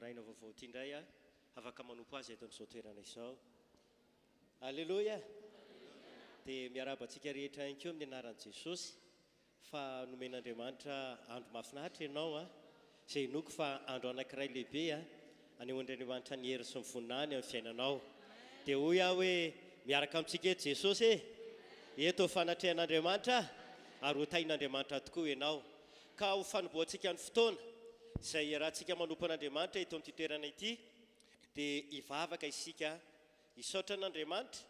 maraina vaovao ty indray a afaka manompo azy eto amin'izao toerana izao. Alleluia. Dia miarabantsika rehetra ihany koa amin'ny anaran'i Jesosy fa nomen'Andriamanitra andro mahafinaritra ianao a izay hinoko fa andro anankiray lehibe a anehoan'Andriamanitra ny hery sy ny voninahiny amin'ny fiainanao. Dia hoy aho hoe miaraka amintsika eto Jesosy eto fanatrehan'Andriamanitra ary ho tain'Andriamanitra tokoa ianao ka ho fanomboantsika ny fotoana izay rahantsika manompo an'Andriamanitra eto amin'ity toerana ity dia hivavaka isika hisaotra an'Andriamanitra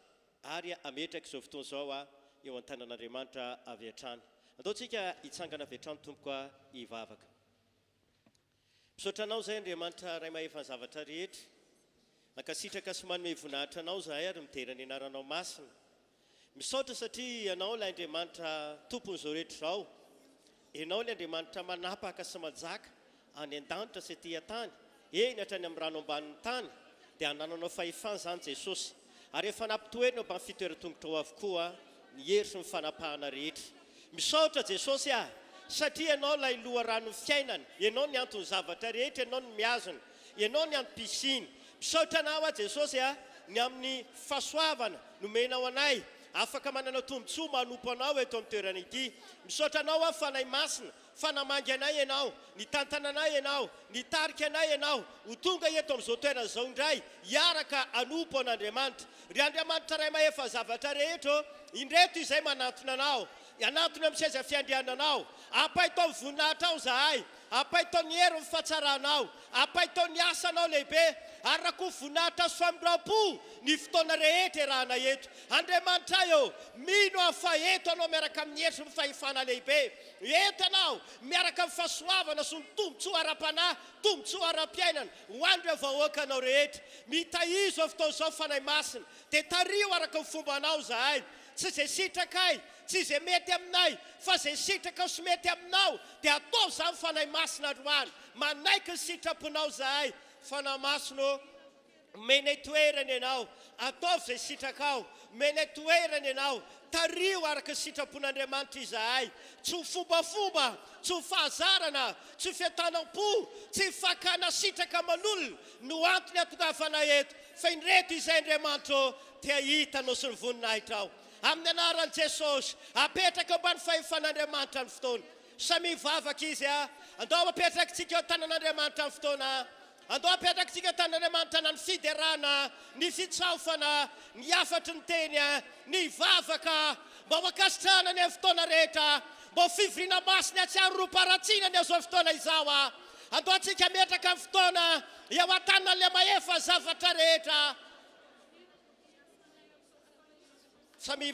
ary ametraka izao fotoana izao a eo an-tanan'Andriamanitra avy hatrany. Ataontsika hitsangana avy hatrany tomboka hivavaka. Misaotra anao izay Andriamanitra ray mahefany zavatra rehetra, mankasitraka sy manome voninahitra anao izahay ary mitera ny anaranao masina. Misaotra satria ianao ilay Andriamanitra tompon'izao rehetra izao. Ianao ilay Andriamanitra manapaka sy manjaka any an-danitra sy aty an-tany, eny hatrany amin'ny rano ambanin'ny tany, dia hanananao fahefana izany Jesosy. Ary efa nampitoerina mba fitoeran-tongotra ao avokoa ny hery sy ny fanapahana rehetra. Misaotra Jesosy satria ianao ilay loharanon'ny fiainana, ianao ny antony zavatra rehetra, ianao ny miazana, ianao ny antom-pisiny. Misaotra anao Jesosy ny amin'ny fahasoavana nomenao anay, afaka manana tombontsoa manompo anao eto amin'ny toerana ity. Misaotra anao fanay masina, fanamangy anay ianao, ny tantana anay ianao, ny tarika anay ianao, ho tonga eto amin'izao toerana izao indray hiaraka anompo an'Andriamanitra. Ry Andriamanitra ray mahefa zavatra rehetra indreto izay manatona anao, anatony amin'ny seza fiandriananao, ampahitao ny voninahitra ao zahay, ampahitao ny hery ny fahatsaranao, ampahitao ny asanao lehibe, ary raha koa voninahitra sy famindram-po ny fotoana rehetra erahana eto. Andriamanitra eo, mino afa eto anao miaraka amin'ny hery sy ny fahefana lehibe, eto anao miaraka amin'ny fahasoavana sy ny tombontsoa ara-panahy, tombontsoa ara-piainana ho andro vahoaka anao rehetra. Mitahizo ao fotoana izao fanay masina, dia tario araka ny fombanao zahay, tsy izay sitrakay, tsy izay mety aminay, fa izay sitraka sy mety aminao, dia atao izany fanay masina androany, manaiky ny sitraponao zahay. Fanahy masina menay toerana ianao, ataovy izay sitrakao, menay toerana ianao, tario araka ny sitrapon'Andriamanitra izahay. Tsy ho fombafomba, tsy ho fahazarana, tsy ho fiatanam-po, tsy fakana sitraka aman'olona no antony atongavana eto, fa indreto izay Andriamanitra tia hitanao sy ny voninahitra ao. Amin'ny anaran'i Jesosy, apetraka ambany fahefan'Andriamanitra ny fotoana. Samy mivavaka izy andao apetraka tsika eo tanan'Andriamanitra ny fotoana. Andao apetraka tsika tanan'Andriamanitra na ny fiderana, ny fitsaofana, ny afatry ny teny, ny vavaka, mba ho akasitrana ny fotoana rehetra, mba ho fivoriana masina tsy ary roaparatsiana ny azao fotoana izao Andao tsika metraka ny fotoana eo an-tanan'ilay mahefa zavatra rehetra. Samy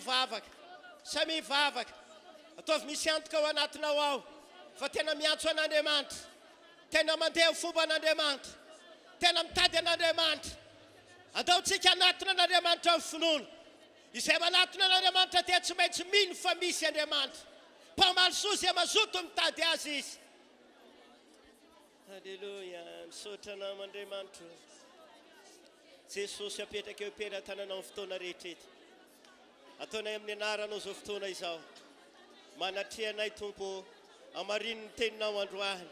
mivavaka, ataovy misy antoka ao anatinao ao, fa tena miantso an'Andriamanitra, tena mandeha fomba an'Andriamanitra, tena mitady an'Andriamanitra. Andao tsika anatona an'Andriamanitra amin'ny finoana, izay manatona an'Andriamanitra dia tsy maintsy mino fa misy Andriamanitra. Mpamaly soa izay mazoto mitady azy izy. Alleluia, misaotra anao Andriamanitra. Jesosy apetraka eo am-peran-tananao amin'ny fotoana rehetra eto. Ataonay amin'ny anaranao izao fotoana izao, manatrianay Tompo, amarino ny teninao androany,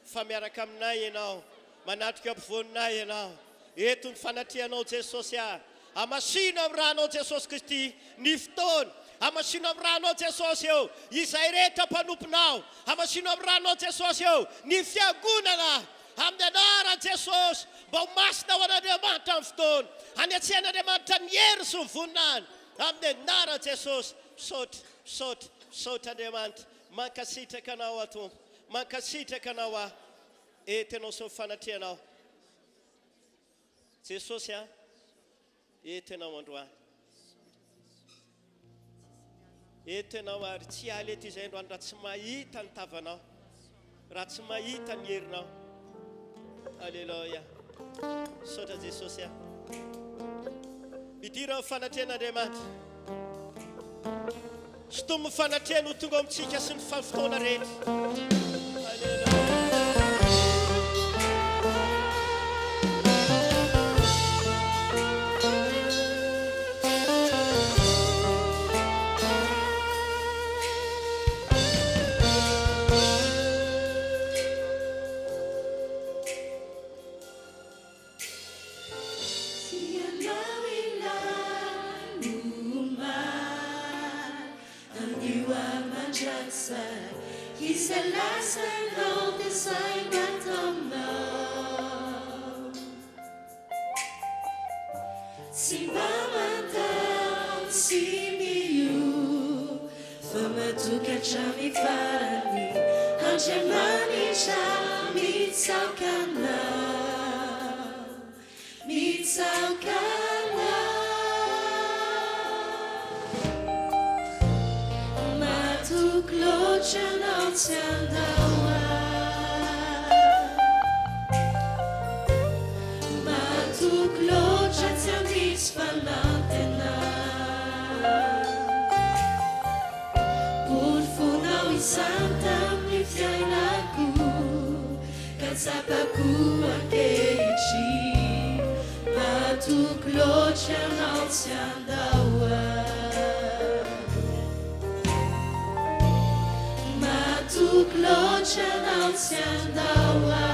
fa miaraka aminay ianao, manatrika ampovoaninay ianao, eto ny fanatrianao Jesosy amasino amin'ny ranao Jesosy Kristy ny fotoana, amasino amin'ny ranao Jesosy eo izay rehetra mpanomponao, amasino amin'ny ranao Jesosy eo ny fiangonana, amin'ny anaran'i Jesosy mba ho masina ho an'Andriamanitra amin'ny fotoana, haniatsehan'Andriamanitra ny hery sy ny voninahiny. Amin'ny anaran'i Jesosy, misaotra Andriamanitra, mankasitraka anao Tompo, mankasitraka anao eto sy ny fanatrianao. Jesosy eto ianao androany, eto ianao ary tsy aly eto izay androany raha tsy mahita ny tavanao, raha tsy mahita ny herinao. Alleluia, misaotra Jesosy midira amin'ny fanatrehan'Andriamanitra, sotomy fanatrehana ho tonga amintsika sy ny fotoana rehetra. Alleluia. Iselläsenao desaingatonao Simbamantao simiu Famatukatrami farani Hanjemanisha mitsaukanao Mitsaukanao Matuklojanao tsiandaoa Matukloja tsiandisy fanantena Porfonao isanta amin'ny fiainako Katsapako ankehitry Matuklojanao tsiandaoa Matuklojanao tsiandaoa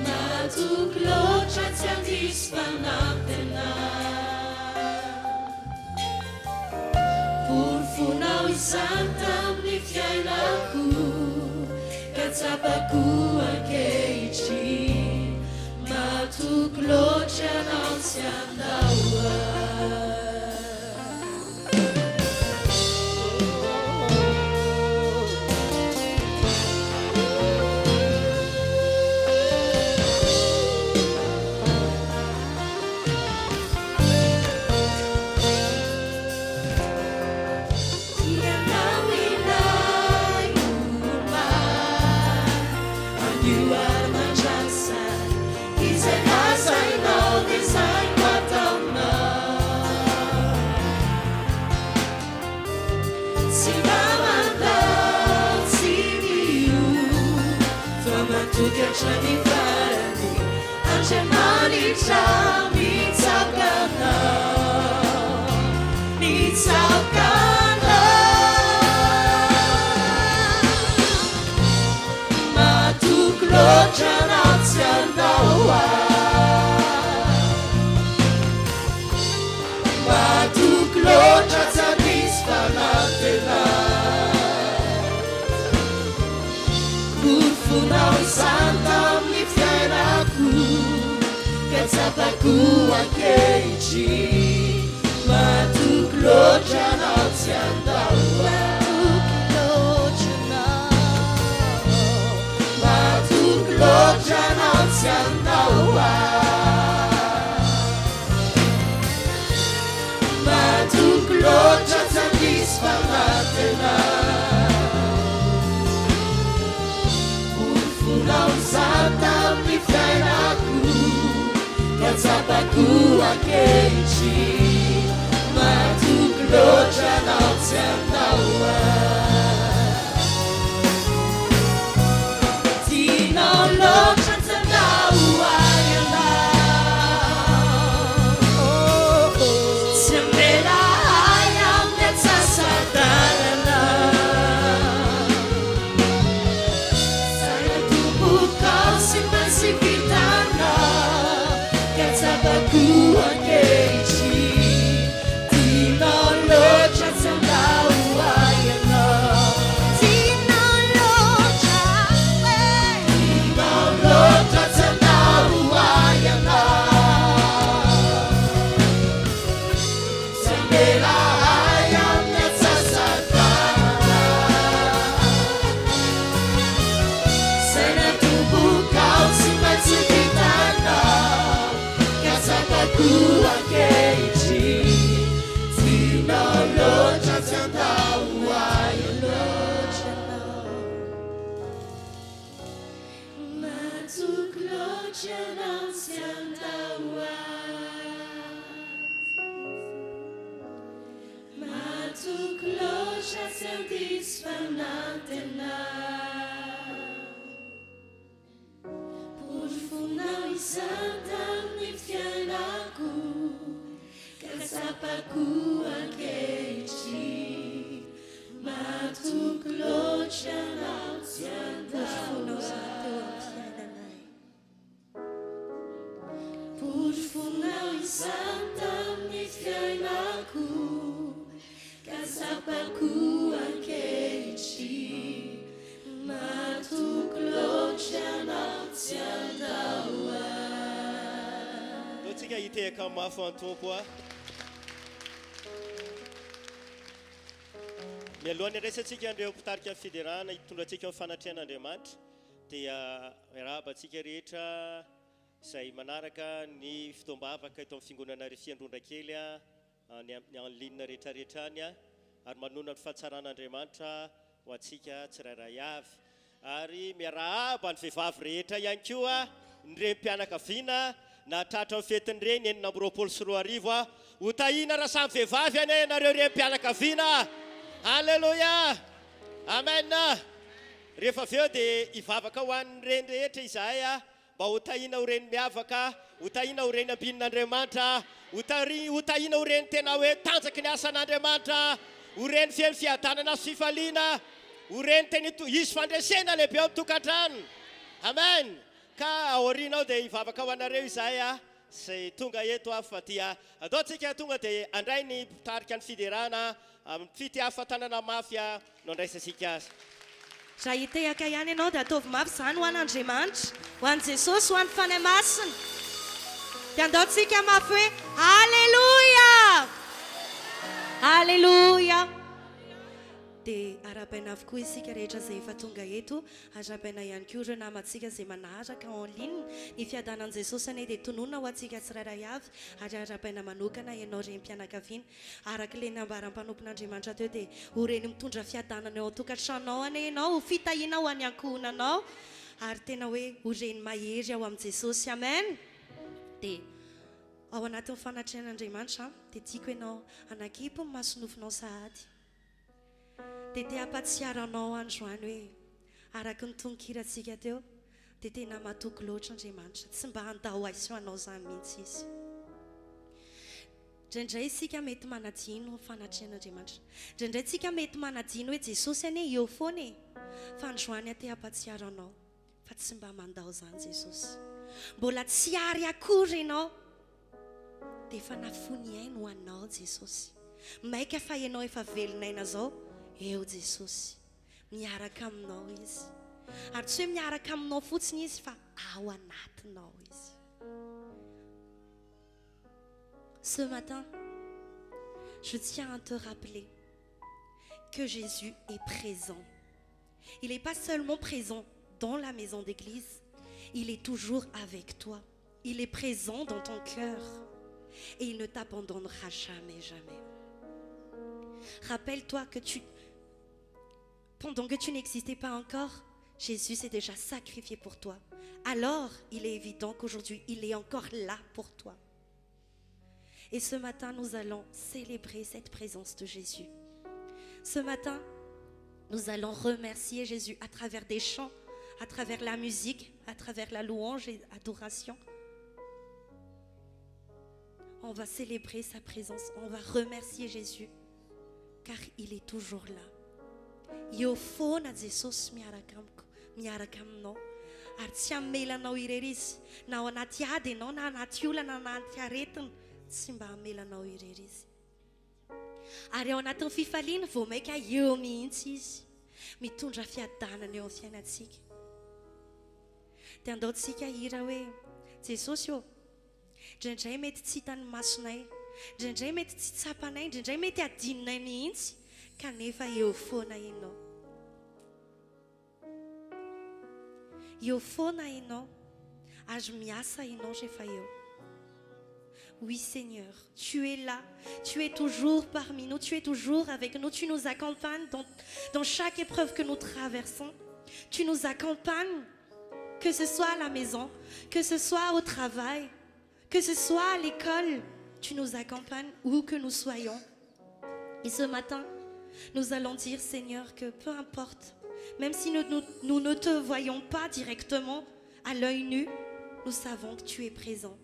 Matukloja tsiandisy fanantena Porfonao isanta amin'ny fiainako Katsapako ankehitry Matuklojanao tsiandaoa Tukachani farani Anjemanisha mitsaukanao Mitsaukanao Matuklojanao tsiandaoa Matukloja tsiandisy fanantena Porfonao isanta amin'ny fiainako Katsapako ankehitry Matuklojanao tsiandaoa Matuklojanao tsiandaoa Matukloja tsiandisy fanantena Porfonao isanta amin'ny fiainako Katsapako ankehitry Matuklojanao tsiandaoa Tinao loatra tsiandaoa ianao Tsy amela hay amin'ny atsasadalana Katsapako ankehitry Tinao loatra tsiandaoa ianao Tinao loatra Tinao loatra tsiandaoa ianao Tsy amela hay amin'ny atsasadalana Saina tombokao tsy maintsy vitanao Katsapako ankehitry Tinao loatra tsiandaoa ianao Matuklojanao tsiandaoa Matukloja tsiandisy fanantena Porfonao isanta amin'ny fiainako Katsapako ankehitry Matuklojanao tsiandaoa Porfonao isanta amin'ny fiainako pakuankechi matuklochana tsiandawa. Tsika hiteka mafo antompo a. Mialohany resantsika andreo mpitarika fiderana hitondra antsika amin'ny fanatrian'Andriamanitra dia miarahaba antsika rehetra izay manaraka ny fitoam-bavaka eto amin'ny fiangonana Fiandrondrakely ny en ligne rehetrarehetra any ary manona ny fahatsaran'Andriamanitra ho antsika tsirairay avy ary miarahaba ny vehivavy rehetra ihany koa ny renim-pianakaviana na tratra amin'ny fetiny reny enina amby roapolo sy roa arivo ho tahina raha samy vehivavy ane nareo renim-pianakaviana. Alleluia, amen. Rehefa avy eo dia hivavaka ho an'ny reny rehetra izahay mba ho tahina ho reny miavaka, ho tahina ho reny ambinin'Andriamanitra, ho tahina ho reny tena hoe tanjaky ny asan'Andriamanitra, ho reny fiain'ny fiadanana sy fifaliana, ho reny teny hisy fandresena lehibe ao amin'ny tokantrano. Amen. Ka aorianao dia hivavaka ho anareo izahay izay tonga eto fa dia ataontsika tonga dia andray ny mpitarika ny fiderana amin'ny fity ahafantanana mafia no andraisasika azy. Raha hitehaka ihany ianao dia ataovy mafy izany ho an'Andriamanitra, ho an'i Jesosy, ho an'ny fanahy masina. Dia andaontsika mafy hoe Alleluia! Alleluia! Dia arabaina avokoa isika rehetra izay efa tonga eto, arabaina ihany koa ireo namantsika izay manaraka en ligne ny fiadanan'i Jesosy ane dia tonoina ho antsika tsirairay avy ary arabaina manokana ianao renim-pianakaviana araka ilay nambaram-panompon'Andriamanitra teo dia ho reny mitondra fiadanana eo an-tokantranonao ane ianao, ho fitahiana ho any ankohonanao ary tena hoe ho reny mahery ao amin'i Jesosy. Amen. Dia ao anatin'ny fanatrehan'Andriamanitra dia tiako ianao anakipo ny masonofinao sahady. Dia te hampatsiaranao androany hoe araka ny tonkirantsika teo dia tena matoky loatra Andriamanitra, tsy mba handao anao izany mihitsy izy. Indraindray isika mety manadino fanatrehan'Andriamanitra, indraindray isika mety manadino hoe Jesosy ane eo foana e, fa androany te hampatsiaranao fa tsy mba mandao izany Jesosy, mbola tsy ary akory ianao dia efa nafony aina ho anao Jesosy, maika fa ianao efa velonaina zao eo Jesosy miaraka aminao izy ary tsy hoe miaraka aminao fotsiny izy fa ao anatinao izy. Ce matin, je tiens à te rappeler que Jésus est présent. Il n'est pas seulement présent dans la maison d'église, il est toujours avec toi. Il est présent dans ton cœur et il ne t'abandonnera jamais, jamais. Rappelle-toi que pendant que tu n'existais pas encore, Jésus s'est déjà sacrifié pour toi. Alors, il est évident qu'aujourd'hui, il est encore là pour toi. Et ce matin, nous allons célébrer cette présence de Jésus. Ce matin, nous allons remercier Jésus à travers des chants, à travers la musique, à travers la louange et l'adoration. On va célébrer sa présence, on va remercier Jésus, car il est toujours là. Eo foana Jesosy miaraka aminao ary tsy hamelanao irery izy, na ao anaty ady ianao na anaty olana na anaty aretina, tsy mba hamelanao irery izy. Ary ao anatin'ny fifaliana vao maika eo mihitsy izy mitondra fiadanana eo amin'ny fiainantsika. Dia andaontsika hira hoe Jesosy ô, indraindray mety tsy hitany masonay, indraindray mety tsy tsapanay, indraindray mety adinonay mihitsy, kanefa eo foana ianao. Eo foana ianao ary miasa ianao rehefa eo. Oui Seigneur, tu es là, tu es toujours parmi nous, tu es toujours avec nous, tu nous accompagnes dans chaque épreuve que nous traversons. Tu nous accompagnes, que ce soit à la maison, que ce soit au travail, que ce soit à l'école, tu nous accompagnes où que nous soyons. Et ce matin, nous allons dire Seigneur que peu importe, même si nous ne te voyons pas directement à l'œil nu, nous savons que tu es présent.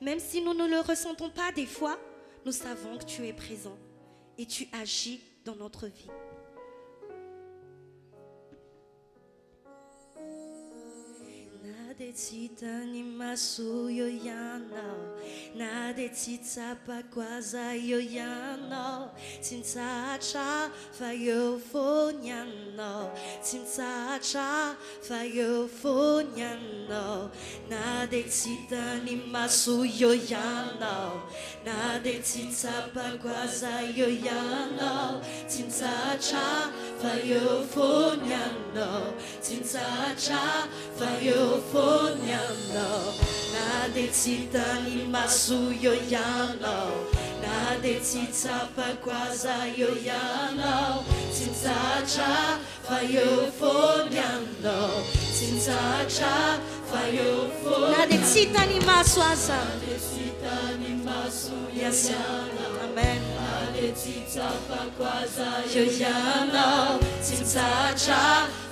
Même si nous ne le ressentons pas des fois, nous savons que tu es présent et tu agis dans notre vie. Nadetitani masuyo yano, nadetitapa kwaza yo yano, tintacha fayo fonyano, tintacha fayo fonyano, nadetitani masuyo yano, nadetitapa kwaza yo yano, tintacha fayo fonyano, tintacha fayo fonyano, nadetitani masuyo yano, nadetitapa kwaza yo yano, tintacha fayo fonyano, tintacha fayo fonyano, nadetitani maswaza, nadetitani masuyo yano, amen. Nadetitapa kwaza yo yano, tintacha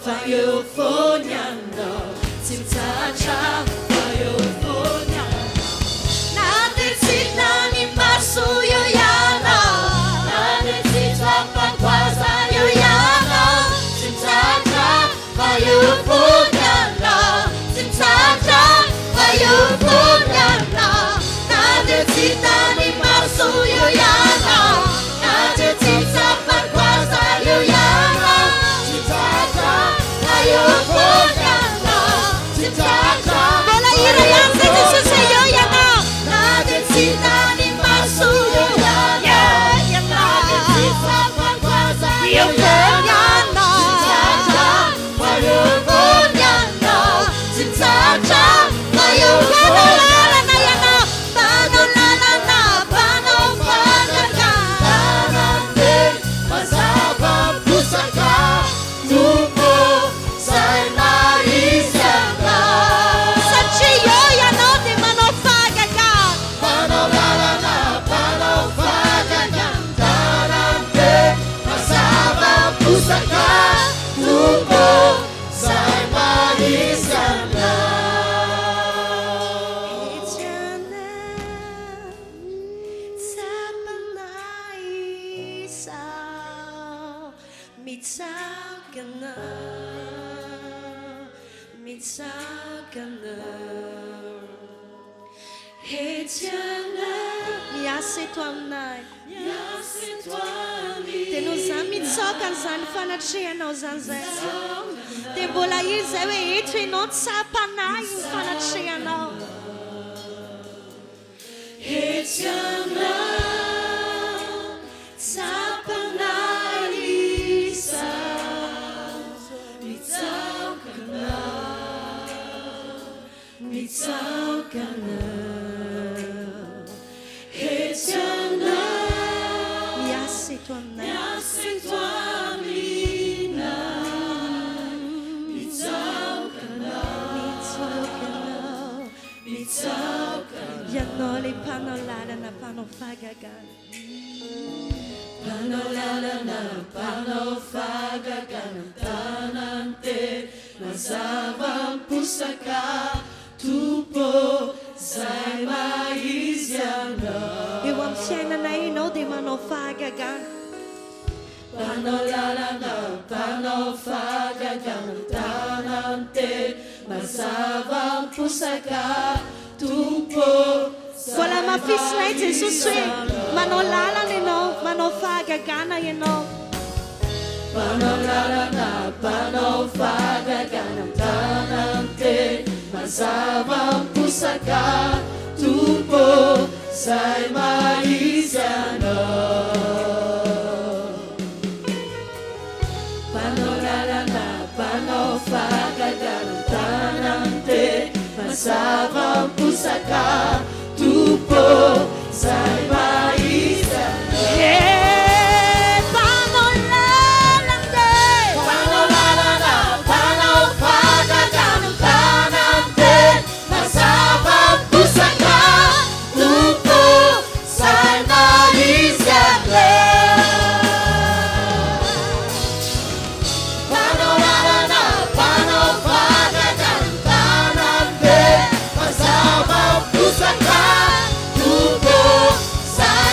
fayo fonyano, tintacha fayo fonyano, nadetitani masuyo yano, nadetitapa kwaza yo yano, tintacha fayo fonyano, tintacha fayo fonyano, nadetitani masuyo yano, nadetitapa kwaza yo yano, tintacha fayo fonyano, tintacha bola ira yanse tsuse yo yano, nadetitani masuyo yano, nadetitapa kwaza yo yano, tintacha fayo fonyano, tintacha fayo fonyano. Te nos amis tsoka zany fanatrehanao zany zay. Te mbola izy zay hoe eto ianao tsapanay ny fanatrehanao. Etianao tsapanay isa mitsaokanao. Yanole panolala na panofagagan. Panolala na panofagagan ang tanante, masabang pusaka, tupo, zay maisyano. Iwam siya na ino di manofagagan. Panolala na panofagagan ang tanante, masabang pusaka, tupo. Wala mafisnay Jesus we manolala nino manofagagana yeno. Panolala na panofagagan ang tanante, masabang pusaka, tupo say maisyano. Panolala na panofagagan ang tanante, masabang pusaka, tupo say maisyano. Panolala na panofagagan ang tanante, masabang pusaka, tupo say maisyano. Panolala na panofagagan ang tanante, masabang pusaka, tupo say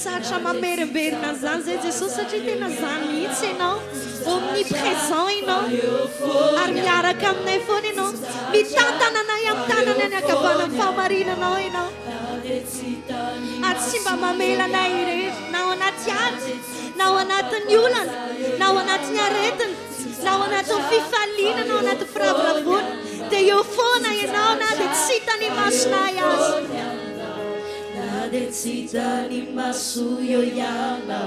Mahatsatra mamerimberina zany zay Jesosy satria tena zany mihitsy ianao omniprésent ianao ary miaraka aminay foana ianao mitantana anay amin'ny tanany any akavana amin'ny fahamarinanao ianao ary tsy mba mamela anay rehetra na ao anaty ady na ao anatin'ny olana na ao anatin'ny aretina na ao anatin'ny fifaliana na ao anatin'ny firavoravoana dia eo foana ianao na dia tsy hitany masonay azy Nade tsitani masu yo yalo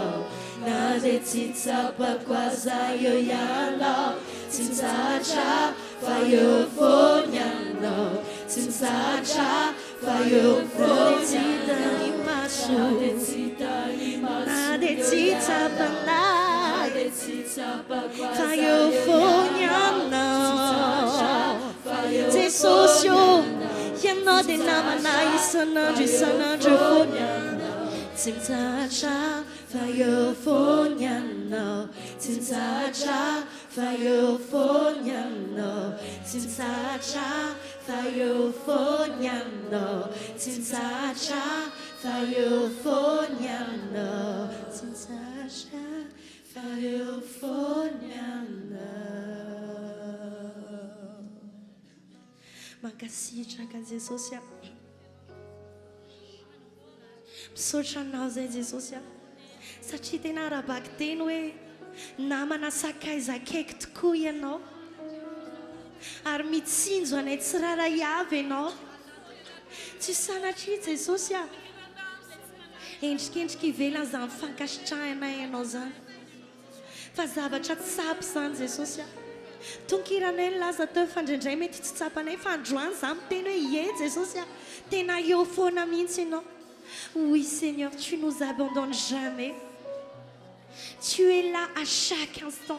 Nade tsitsapa kwaza yo yalo Tsinsacha fayo fonyano Tsinsacha fayo fonyano Nade tsitani masu Nade tsitsapa Nade tsitsapa kwaza fayo fonyano Jesus yo Ianao dia namanay isan'andro fonyano Tsinsacha fayo fonyano Tsinsacha fayo fonyano Tsinsacha fayo fonyano Tsinsacha fayo fonyano Tsinsacha fayo fonyano Mankasitraka Jesosy misaotra anao zay Jesosy satria tena arabaky teny hoe namana sakaizakaiky tokoa ianao ary mitsinjo anay tsy raray avy ianao tsy sanatria Jesosy endrikendrika ivelany zany fankasitrahanay ianao zany fa zavatra tsapy zany Jesosy tonkiranay laza teo fandraindray mety tsy tsapanay fa androany zany miteny hoe ie Jesosy tena eo foana mihitsy ianao. Oui Seigneur, tu nous abandonnes jamais. Tu es là à chaque instant,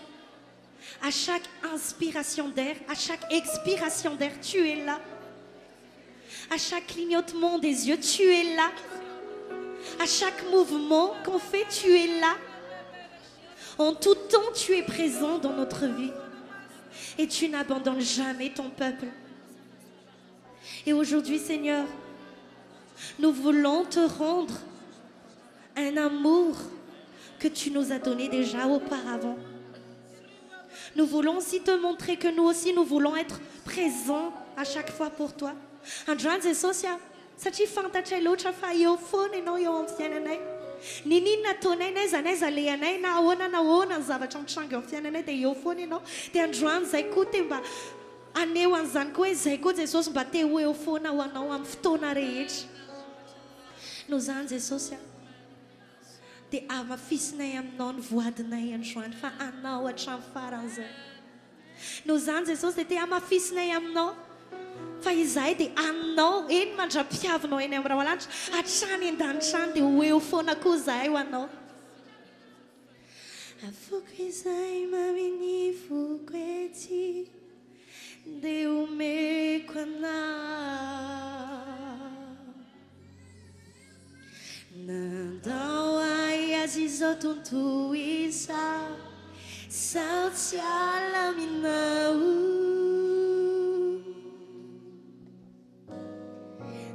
à chaque inspiration d'air, à chaque expiration d'air, tu es là. À chaque clignotement des yeux, tu es là. À chaque mouvement qu'on fait, tu es là. En tout temps, tu es présent dans notre vie. Et tu n'abandonnes jamais ton peuple. Et aujourd'hui, Seigneur, nous voulons te rendre un amour que tu nous as donné déjà auparavant. Nous voulons aussi te montrer que nous aussi, nous voulons être présents à chaque fois pour toi. Androany Jesosy satria fantatray loatra fa eo foana ianao eo amin'ny fiainanay. Ninina ataonay n'aiza n'aiza lehanay na ahoana ny zavatra mitrango eo amin'ny fiainanay dia eo foana ianao. Dia androany zay koa te mba aneo an'izany koa hoe zay koa Jesosy mba te ho eo foana ho anao amin'ny fotoana rehetra. No zany Jesosy dia amafisinay aminao ny voadinay androany fa anao hatramin'ny faran'izay. No zany Jesosy dia te amafisinay aminao fa izahay dia aminao eny mandra-piavinao eny amin'ny rahalanitra hatrany an-danitrany dia ho eo foana koa izahay ho anao. Afoko izay maminy voko ety dia omeko anao. Nandao ay azy izao tontolo izao sao tsy alaminao.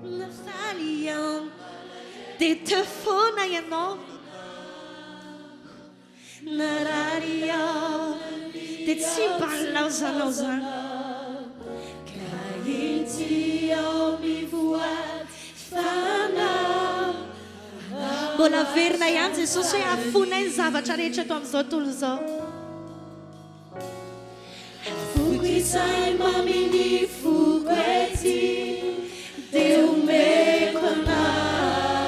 Nafaly ao dia teo foana ianao. Narary ao dia tsy mba nilaozanao zany. Ka ety ao mivoady fanao. Mbola verina ihany Jesosy hoe afonay ny zavatra rehetra eto amin'izao tontolo izao. Afoko izay maminy foko ety dia omeko anao.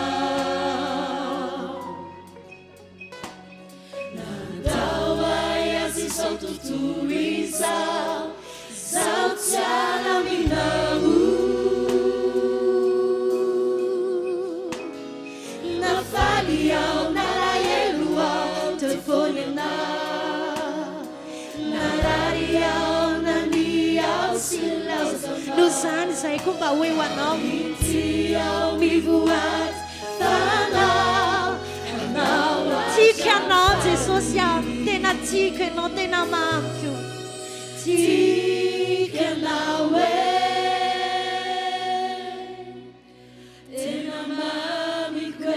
Nandao ay azy izao tontolo izao sao tsy alaminao. Nafaly ao nalahelo ao telefony anao. Narary ao nany ao sy laozanao. No zany izay koa mba hoe ho anao. Ity ao mivoady fanao. Tiako ianao Jesosy tena tiako ianao tena mamiko. Tiako ianao tena mamiko.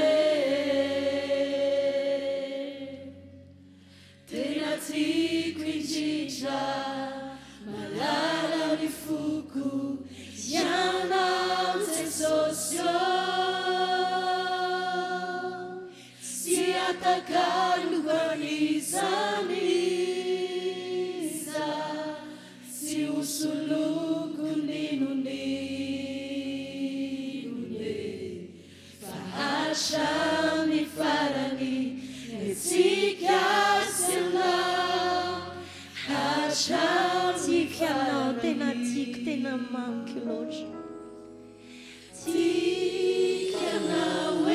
Tianao tena tiako tena mamiko loatra. Tikanao e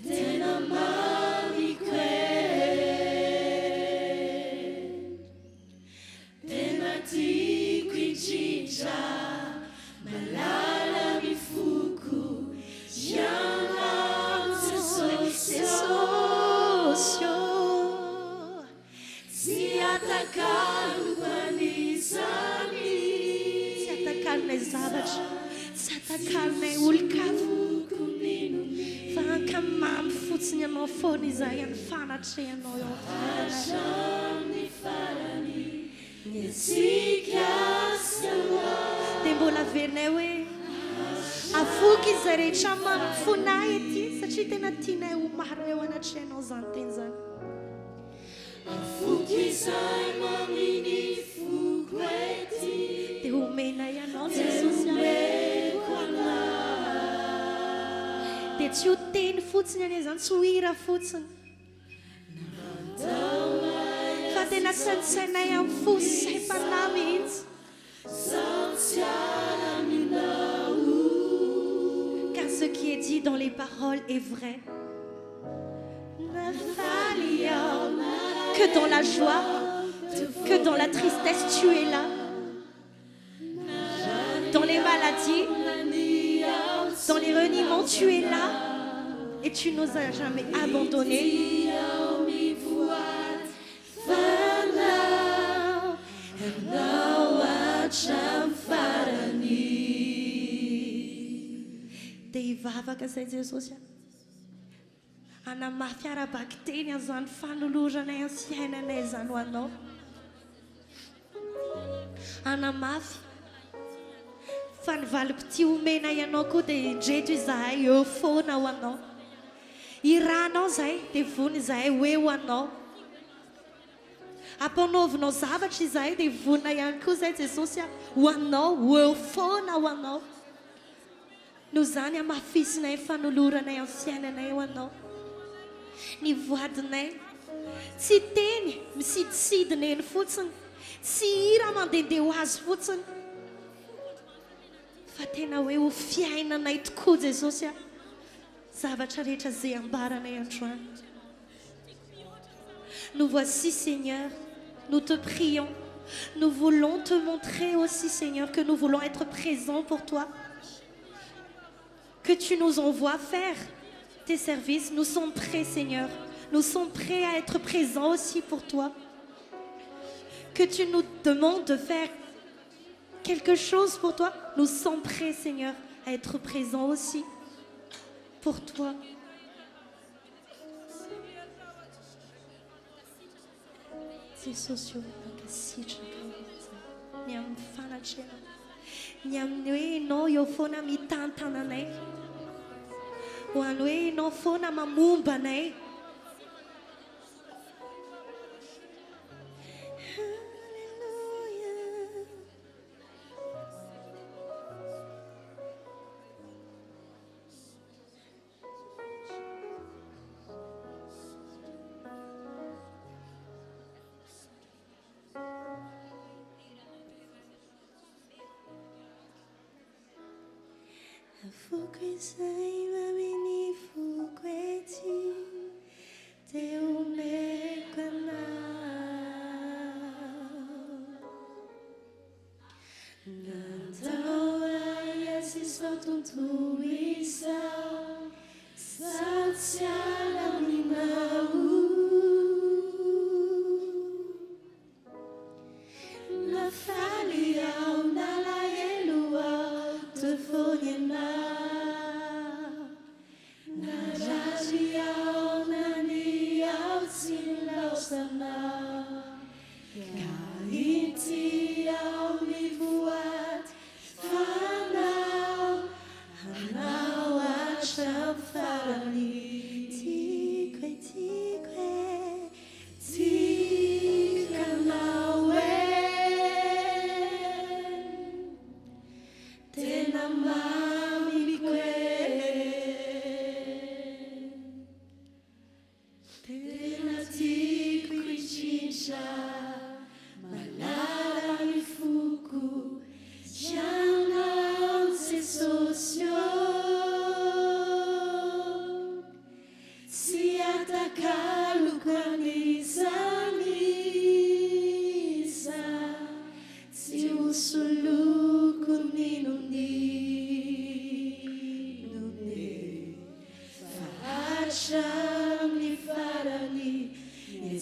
tena mamiko e tena tiako indrindra malala mifoko ianao Sosio tsy atakanoko anisany tsy atakalinay zavatra, tsy atakalinay olon-kafa fa ankamamy fotsiny ianao foana izahay any fanatrehanao eo hatramin'ny farany niatsika sy Allah. dia mbola averinay hoe avoky izay rehetra mampifonay ety satria tena tianay ho marina eo anatrehanao zany teny zany. Avoky izay maminy foko ety dia omena ianao Jesosy meko anahy dia tsy ho teny fotsiny anie zany, tsy ho hira fotsiny fa tena sainsainay amin'ny fo saim-panahy mihitsy. Car ce qui est dit dans les paroles est vrai. Que dans la joie, que dans la tristesse, tu es là. Dans les maladies, dans les reniements, tu es là. Et tu nous as jamais abandonnés. Dia hivavaka izay Jesosy anamafy ara-baky teny azany fanoloranay amin'ny fiainanay zany ho anao. Anamafy fa ny valim-pity omena ianao koa dia indreto izahay eo foana ho anao. Iranao izahay dia vony izahay hoe ho anao. Ampanaovinao zavatra izahay dia vonina ihany koa izay Jesosy ho anao, eo foana ho anao. Noho izany amafisinay fanoloranay amin'ny fiainanay ho anao. Ny voadinay tsy teny misidisidina eny fotsiny, tsy hira mandehandeha ho azy fotsiny, fa tena hoe ho fiainanay tokoa Jesosy zavatra rehetra izay ambaranay androany. Nous voici Seigneur, nous te prions, nous voulons te montrer aussi Seigneur que nous voulons être présents pour toi, que tu nous envoies faire tes services. Nous sommes prêts Seigneur, nous sommes prêts à être présents aussi pour toi, que tu nous demandes de faire quelque chose pour toi, nous sommes prêts Seigneur à être présents aussi pour toi. Jesosy mankasitraka ny amin'ny fanatrehanao, ny amin'ny hoe ianao eo foana mitantananay, ho any hoe ianao foana mamomba anay. Avoka izay maminy foko ety dia omeko anahy. Nandao ay azy izao tontolo izao, sady tsy alaminao. Nafaly aho nalahelo aho tofony anao. Kahiti ao mivoat fanao, hanao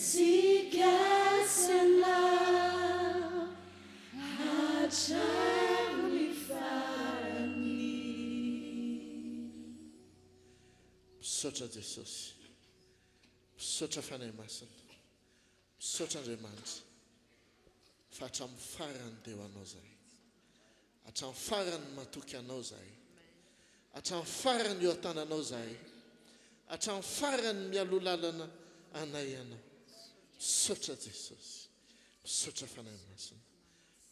Sikasana hatramin'ny farany. Misaotra Jesosy, misaotra fanahy masina, misaotra Andriamanitra fa hatramin'ny farany dia ho anao zahay, hatramin'ny farany matoky anao zahay, hatramin'ny farany eo an-tananao zahay, hatramin'ny farany mialoha lalana anay ianao. Misaotra Jesosy, misaotra fanahy masina,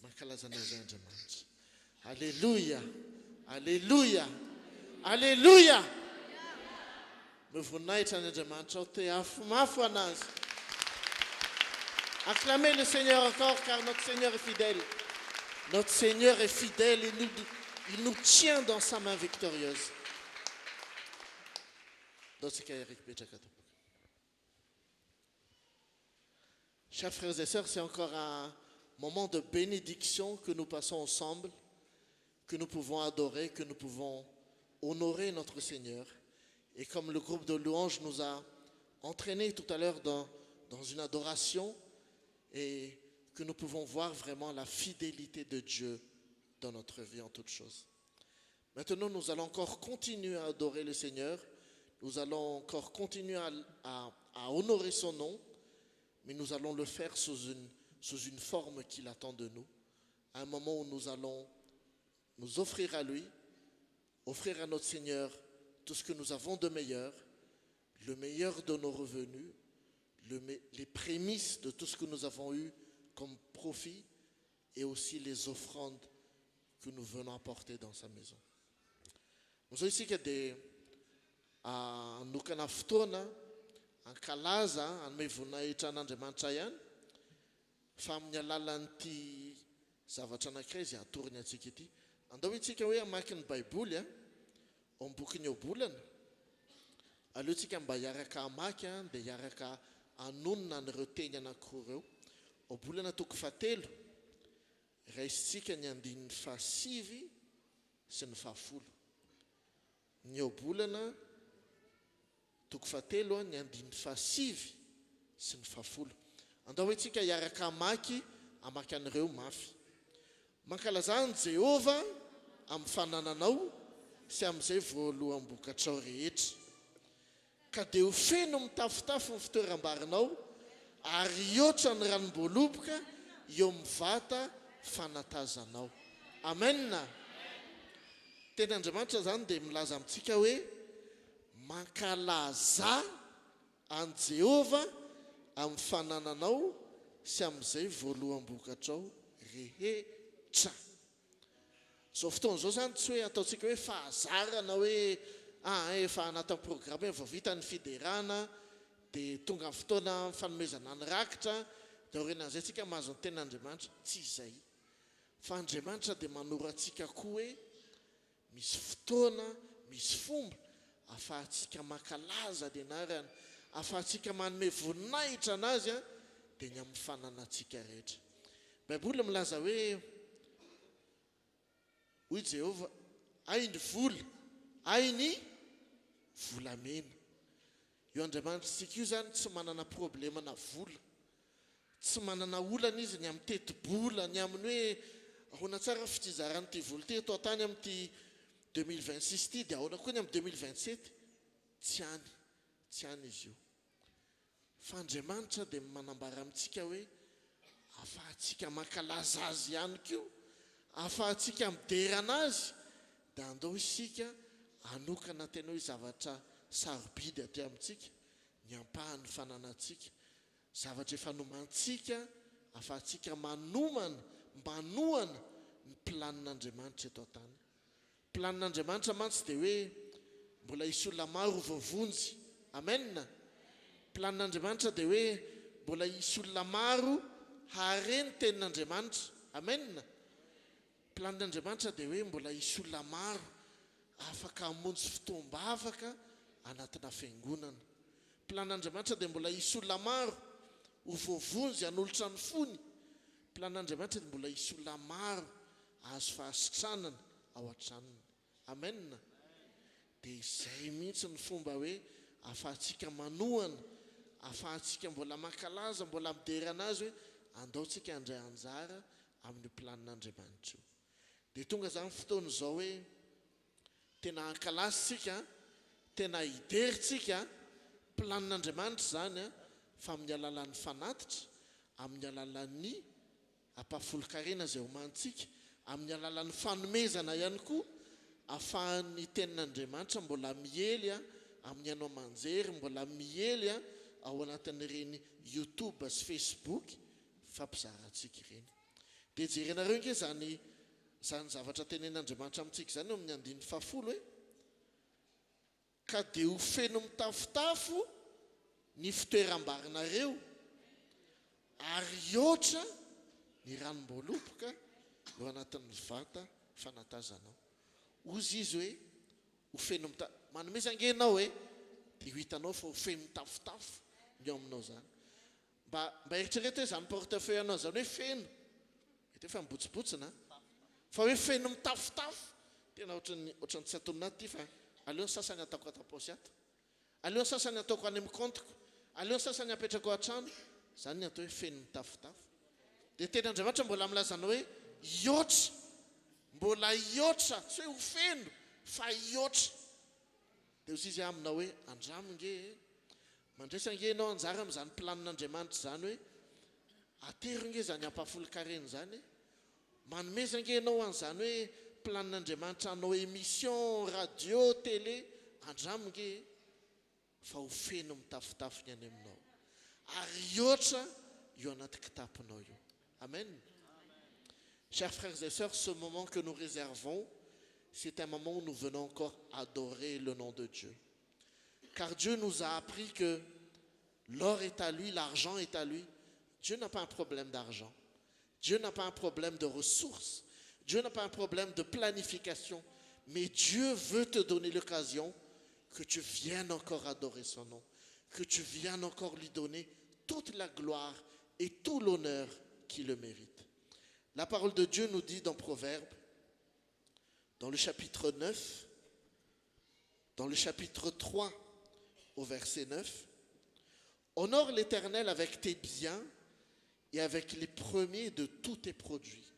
mankalaza anao zay Andriamanitra. Alléluia, alléluia, alléluia. Mivoninahitra ny Andriamanitra ao te afomafo anazy. Acclamez le Seigneur encore car notre Seigneur est fidèle. Notre Seigneur est fidèle et il nous tient dans sa main victorieuse. Chers frères et sœurs, c'est encore un moment de bénédiction que nous passons ensemble, que nous pouvons adorer, que nous pouvons honorer notre Seigneur. Et comme le groupe de louanges nous a entraînés tout à l'heure dans une adoration, et que nous pouvons voir vraiment la fidélité de Dieu dans notre vie en toutes choses. Maintenant, nous allons encore continuer à adorer le Seigneur. Nous allons encore continuer à honorer son nom, mais nous allons le faire sous une forme qu'il attend de nous. À un moment où nous allons nous offrir à lui, offrir à notre Seigneur tout ce que nous avons de meilleur, le meilleur de nos revenus, les prémices de tout ce que nous avons eu comme profit et aussi les offrandes que nous venons apporter dans sa maison. Nous avons ici que nous kana fotoana ankalaza anome voninahitra an'Andriamanitra ihany fa amin'ny alalan'ity zavatra anankiray izay atoriny antsika ity. Andao itsika hoe amaky ny Baiboly ao amin'ny boky ny Obolana. Aleotsika mba hiaraka amaky dia hiaraka anonona n'ireo teny anankiroa ireo. Obolana toko 7 raisitsika ny 5 sy ny 10. Ny Obolana toko 7 ny 5 sy ny 10. Andao hoe tsika hiaraka amaky an'ireo mafy. Mankalazany Jehova amin'ny fanananao sy amin'izay voaloham-bokatrao rehetra. Ka dia ho feno mitafotafo ny fitoeram-barinao ary oatra ny ranom-boaloboka eo mivata fanatazanao. Amen. Teny Andriamanitra zany dia milaza amintsika hoe mankalaza an Jehova amin'ny fanananao sy amin'izay voaloham-bokatrao rehetra. Zao fotoana zao zany tsy hoe ataontsika hoe fahazarana hoe efa anatin'ny programme vao vita ny fiderana dia tonga amin'ny fotoana fanomezana ny rakitra dia orenan'izay tsika mahazo ny ten'Andriamanitra. Tsy izay. Fa Andriamanitra dia manoratsika koa hoe misy fotoana, misy fomba ahafahantsika mankalaza ny anarany, ahafahantsika manome voninahitra anazy dia ny amin'ny fananantsika rehetra. Baiboly milaza hoe hoy Jehova, ay ny vola, ay ny volamena. Io Andriamanitra tsika io zany tsy manana problema na vola, tsy manana olana izy ny amin'ny teti-bola, ny amin'ny hoe ahoana tsara fitizarany ty vola ty atao tany amin'ity 2026 ty dia ahoana koa ny amin'ny 2027. Tsy any izy io. Fa Andriamanitra dia manambara amintsika hoe ahafahantsika mankalaza azy ihany koa, ahafahantsika miderana azy, dia andao isika anokana tena hoe zavatra sarobidy aty amintsika, ny ampahany fananantsika, zavatra efa nomantsika, ahafahantsika manohana ny planin'Andriamanitra eto an-tany. Planin'Andriamanitra mantsy dia hoe mbola hisy olona maro voavonjy. Amen. Planin'Andriamanitra dia hoe mbola hisy olona maro hareny tenin'Andriamanitra. Amen. Planin'Andriamanitra dia hoe mbola hisy olona maro afaka hamonjy fotoam-bavaka anatina fiangonana. Planin'Andriamanitra dia mbola hisy olona maro ho voavonjy hanolotra ny fony. Planin'Andriamanitra dia mbola hisy olona maro azo fahasitranana ao an-tranony. Amen. Dia izay mihitsy ny fomba hoe ahafahantsika manohana, ahafahantsika mbola mankalaza mbola midera anazy hoe andaontsika andray anjara amin'ny planin'Andriamanitra io. Dia tonga zany fotoana zao hoe tena ankalazintsika, tena iderintsika planin'Andriamanitra zany fa amin'ny alalan'ny fanatitra, amin'ny alalan'ny ampahafolo-karena izay homantsika, amin'ny alalan'ny fanomezana ihany koa ahafahan'ny tenin'Andriamanitra mbola miely amin'ny anao manjery, mbola miely ao anatin'ireny YouTube sy Facebook fampizarantsika ireny. Dia jerenareo nge zany zavatra tenen'Andriamanitra amintsika zany amin'ny andin'ny 10 hoe ka dia ho feno mitafotafo ny fitoeram-barinareo ary oatra ny ranom-boaloboka eo anatin'ny vata fanatazanao. Ozy izy hoe ho feno manome zangenao hoe dia ho hitanao fa ho feno mitafotafo ny ao aminao zany. Mba eritrereto hoe zany portefeuille anao zany hoe feno mety hoe fa mibotsibotsina fa hoe feno mitafotafo tena ohatran'ny tsy atonona ty fa aleo ny sasany ataoko atapôsy ato, aleo ny sasany ataoko any amin'ny compteko, aleo ny sasany apetrako an-trano, zany ny atao hoe feno mitafotafo. Dia tena Andriamanitra mbola milazana hoe ioatra, mbola ioatra, tsy hoe ho feno fa ioatra. Dia ozy izy amina hoe andramnge mandraisange ianao anjara amin'izany planin'Andriamanitra zany hoe ateronge zany ampahafolo-karena zany, manomezange ianao an'izany hoe planin'Andriamanitra anao émission radio télé, andramonge fa ho feno mitafotafo ny any aminao ary ioatra io anaty kitapinao io. Amen. Chers frères et sœurs, ce moment que nous réservons, c'est un moment où nous venons encore adorer le nom de Dieu. Car Dieu nous a appris que l'or est à lui, l'argent est à lui. Dieu n'a pas un problème d'argent. Dieu n'a pas un problème de ressources. Dieu n'a pas un problème de planification. Mais Dieu veut te donner l'occasion que tu viennes encore adorer son nom, que tu viennes encore lui donner toute la gloire et tout l'honneur qu'il le mérite. La parole de Dieu nous dit dans Proverbes, dans le chapitre 9, dans le chapitre 3, au verset 9, « Honore l'Éternel avec tes biens et avec les premiers de tous tes produits.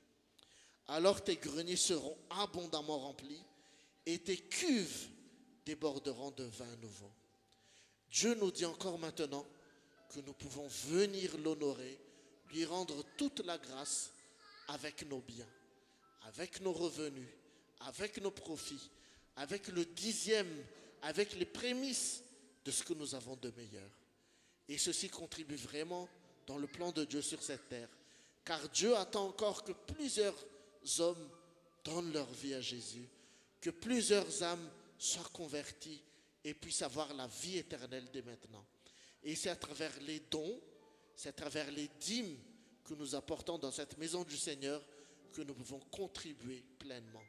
Alors tes greniers seront abondamment remplis et tes cuves déborderont de vin nouveau. » Dieu nous dit encore maintenant que nous pouvons venir l'honorer, lui rendre toute la grâce avec nos biens, avec nos revenus, avec nos profits, avec le 10e, avec les prémices de ce que nous avons de meilleur. Et ceci contribue vraiment dans le plan de Dieu sur cette terre. Car Dieu attend encore que plusieurs hommes donnent leur vie à Jésus, que plusieurs âmes soient converties et puissent avoir la vie éternelle dès maintenant. Et c'est à travers les dons, c'est à travers les dîmes que nous apportons dans cette maison du Seigneur que nous pouvons contribuer pleinement.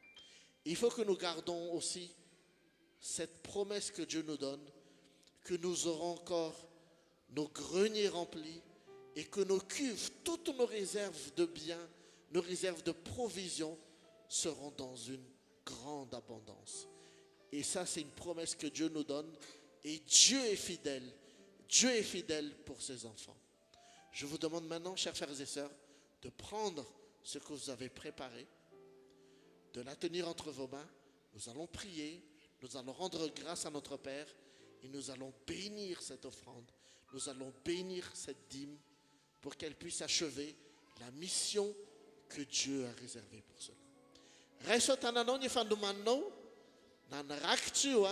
Il faut que nous gardons aussi cette promesse que Dieu nous donne, que nous aurons encore nos greniers remplis et que nos cuves, toutes nos réserves de biens, nos réserves de provisions seront dans une grande abondance. Et ça, c'est une promesse que Dieu nous donne et Dieu est fidèle. Dieu est fidèle pour ses enfants. Je vous demande maintenant, chers frères et sœurs, de prendre ce que vous avez préparé, de la tenir entre vos mains. Nous allons prier, nous allons rendre grâce à notre Père et nous allons bénir cette offrande. Nous allons bénir cette dîme pour qu'elle puisse achever la mission que Dieu a réservée pour cela. Raiso tananao ny fandomaninao na ny rakitra io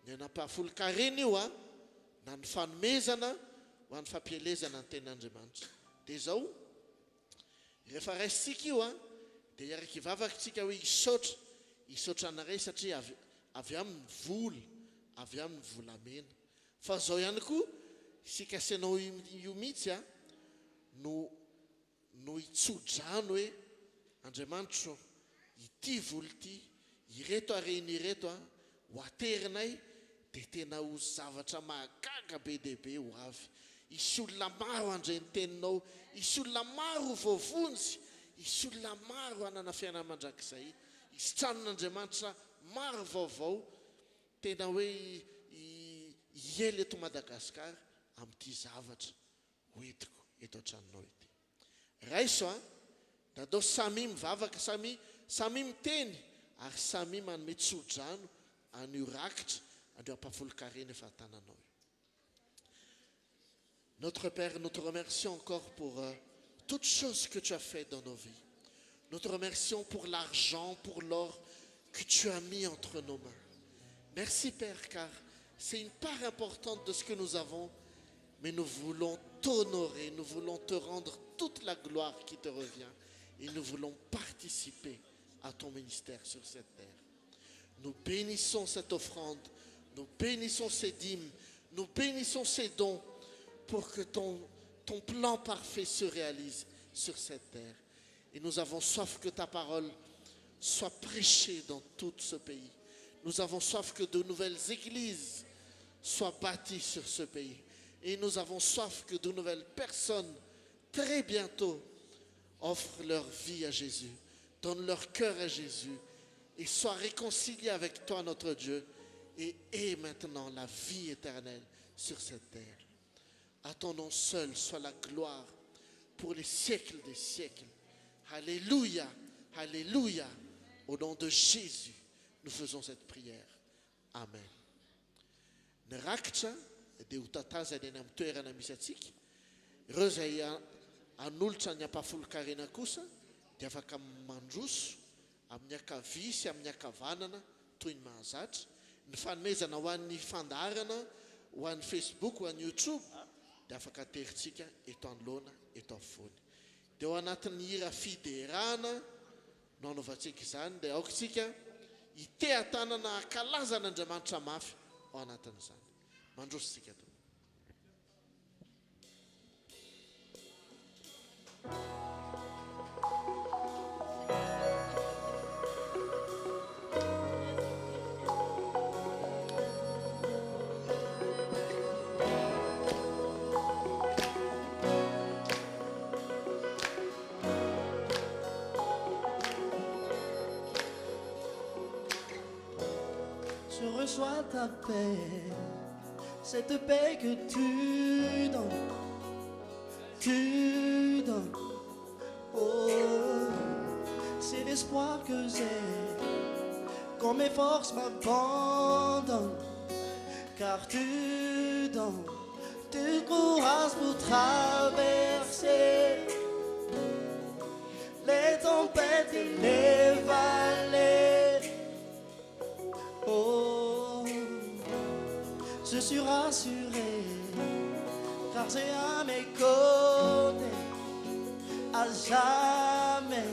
ny anapahafolo-karena io na ny fanomezana ho an'ny fampielezana ny tenin'Andriamanitra. Dia zao rehefa raisitsika io dia iaraka ivavakantsika hoe hisaotra anareo satria avy amin'ny vola, avy amin'ny volamena. Fa zao ihany koa isika asianao io mihitsy no hitsodrano hoe Andriamanitra ity vola ity, ireto areny ireto ho aterinay dia tena ho zavatra mahagaga be dia be ho avy. Isy olona maro handray ny teninao, isy olona maro voavonjy, isy olona maro hanana fiainana mandrakizay, isy tranon'Andriamanitra maro vaovao tena hoe hiely eto Madagasikara amin'ity zavatra hoentiko eto an-tranonao ity. Raiso a dadao samy mivavaka, samy miteny ary samy manome tsodrano an'io rakitra an'io ampahafolo-karena efa tananao. Notre Père, nous te remercions encore pour toutes choses que tu as faites dans nos vies. Nous te remercions pour l'argent, pour l'or que tu as mis entre nos mains. Merci Père, car c'est une part importante de ce que nous avons, mais nous voulons t'honorer, nous voulons te rendre toute la gloire qui te revient et nous voulons participer à ton ministère sur cette terre. Nous bénissons cette offrande, nous bénissons ces dîmes, nous bénissons ces dons pour que ton plan parfait se réalise sur cette terre. Et nous avons soif que ta parole soit prêchée dans tout ce pays. Nous avons soif que de nouvelles églises soient bâties sur ce pays. Et nous avons soif que de nouvelles personnes, très bientôt, offrent leur vie à Jésus, donnent leur cœur à Jésus et soient réconciliés avec toi, notre Dieu, et aient maintenant la vie éternelle sur cette terre. À ton nom seul soit la gloire pour les siècles des siècles. Alléluia, alléluia. Au nom de Jésus, nous faisons cette prière. Amen. Ny rakitra dia ho tatazana eny amin'ny toerana misy atsika. Ireo izay hanolotra ny ampahafolo-karena kosa dia afaka mandroso amin'ny ankavia sy amin'ny ankavanana toy ny mahazatra. Ny fanomezana ho an'ny fandaharana, ho an'ny Facebook, ho an'ny YouTube dia afaka teritsika eto anoloana, eto afovoany. Dia ao anatin'ny hira fiderana no anaovantsika izany dia aokatsika ite-tanana akalaza n'Andriamanitra mafy ao anatin'izany. Mandrositsika to. Je reçois ta paix, cette paix que tu donnes, oh, c'est l'espoir que j'ai, quand mes forces m'abandonnent, car tu donnes du courage pour traverser les tempêtes et les vallées. Oh, je suis rassuré, car j'ai à mes côtés, à jamais,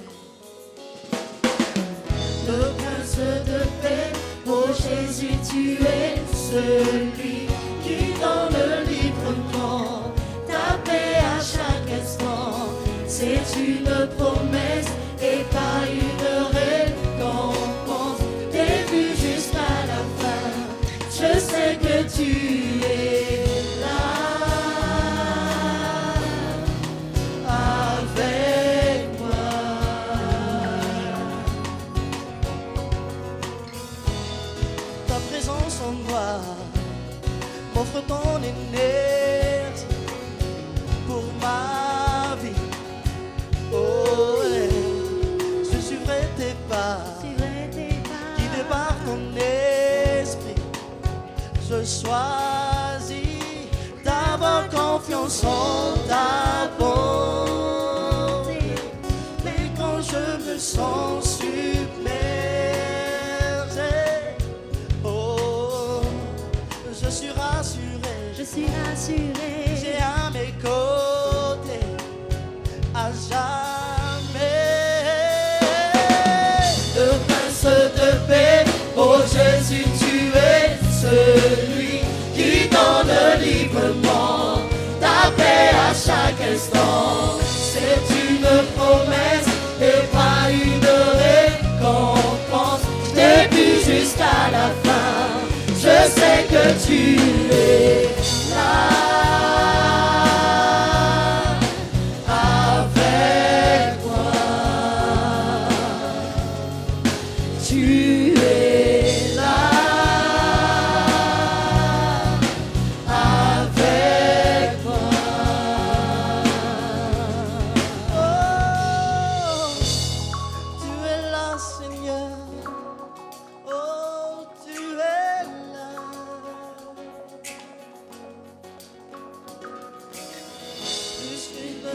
le prince de paix. Oh Jésus, tu es celui qui donne librement ta paix à chaque instant. C'est une promesse et pas une récompense. Début jusqu'à la fin, je sais que tu es là avec moi. Ta présence en moi m'offre ton énergie pour ma vie. Oh, ouais. Je suivrai tes pas, guidé par ton esprit. Je choisis d'avoir confiance en ta bonté. Mais quand je me sens submergé, oh, je suis rassuré. J'ai à mes côtés à jamais Le prince de paix, oh Jésus, tu es celui qui donne librement ta paix à chaque instant. C'est une promesse et pas une récompense. Début jusqu'à la fin, je sais que tu es là avec moi. Tu es là avec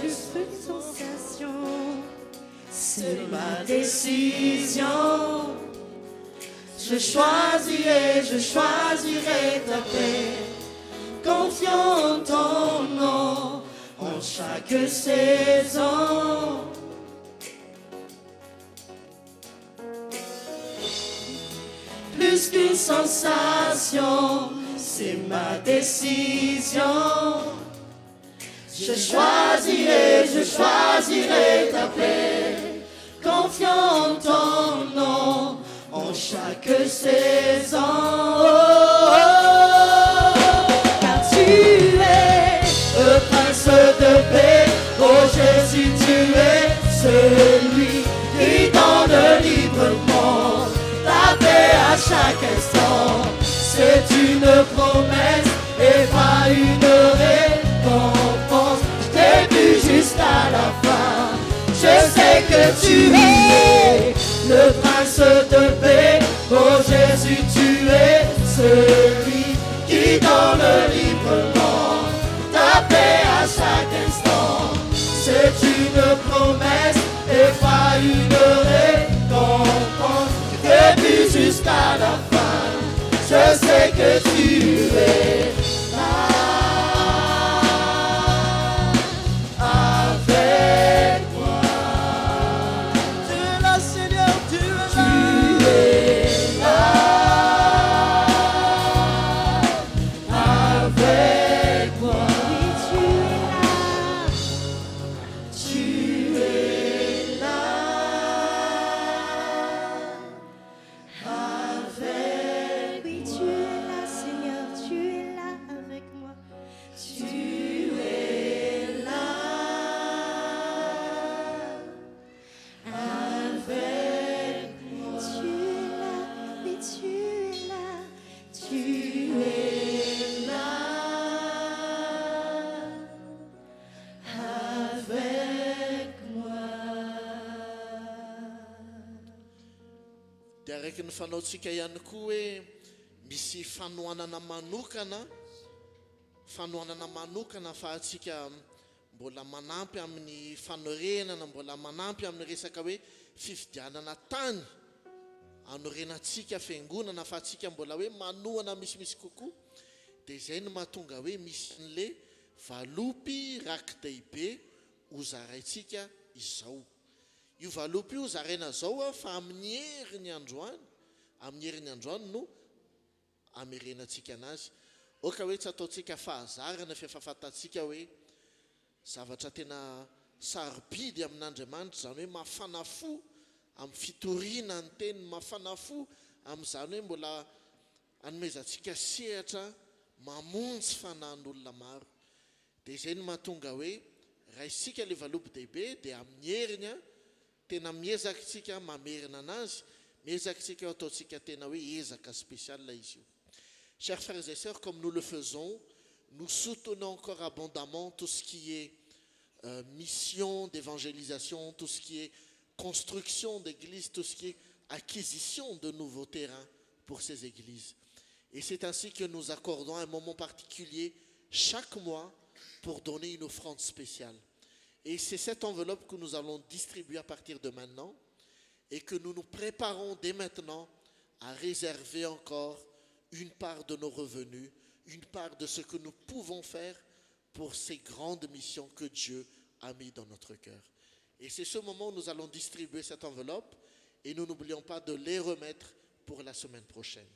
plus qu'une sensation. C'est ma décision. Je choisirai ta paix, confiant en ton nom, en chaque saison. Plus qu'une sensation, c'est ma décision. Je choisirai ta paix, confiant en ton nom, en chaque saison. Car tu es le prince de paix, oh Jésus, tu es celui qui donne librement ta paix à chaque instant. C'est une promesse et pas une récompense. Je t'ai vu jusqu'à la fin. Je sais que tu es le prince de paix. Oh Jésus, tu es celui qui donne librement ta paix à chaque instant. C'est une promesse et pas une récompense. Je t'ai vu jusqu'à la fin. Je sais que tu es là avec moi. Tu es là, Seigneur, tu es là. Tu es là avec moi. Oui, tu es là. Tu es là avec Oui, tu es là, Seigneur, tu es là avec moi. Tu es là avec moi. Tu es là, oui, tu es là. Tu es là avec moi. dia araiky ny fanaontsika ihany koa hoe misy fanoanana manokana fa atsika mbola manampy amin'ny fanorenana, mbola manampy amin'ny resaka hoe fifidianana tany anorenatsika fiangonana fa atsika mbola hoe manoana misimisy kokoa. Dia izay no mahatonga hoe misy n'le valopy rakidehibe ho zaraitsika izao. Io valopy io zaraina zao fa amin'ny herin'ny androany no amerenatsika anazy. Oka hoe tsy ataotsika fahazarana fahafantatsika hoe zavatra tena sarobidy amin'Andriamanitra, zany hoe mafana fo amin'ny fitoriana ny teniny, mafana fo amin'izany hoe mbola anomezantsika sehatra mamonjy fanahin'olona maro. Dia izay no mahatonga hoe raha isika le valopy dehibe dia amin'ny heriny tena miezaka isika mamerina anazy, miezaka isika ataotsika tena hoe ezaka spécial izy io. Chers frères et sœurs, comme nous le faisons, nous soutenons encore abondamment tout ce qui est mission d'évangélisation, tout ce qui est construction d'églises, tout ce qui est acquisition de nouveaux terrains pour ces églises. Et c'est ainsi que nous accordons un moment particulier chaque mois pour donner une offrande spéciale. Et c'est cette enveloppe que nous allons distribuer à partir de maintenant et que nous nous préparons dès maintenant à réserver encore une part de nos revenus, une part de ce que nous pouvons faire pour ces grandes missions que Dieu a mis dans notre cœur. Et c'est ce moment où nous allons distribuer cette enveloppe et nous n'oublions pas de les remettre pour la semaine prochaine.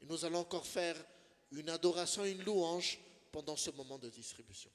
Et nous allons encore faire une adoration, une louange pendant ce moment de distribution.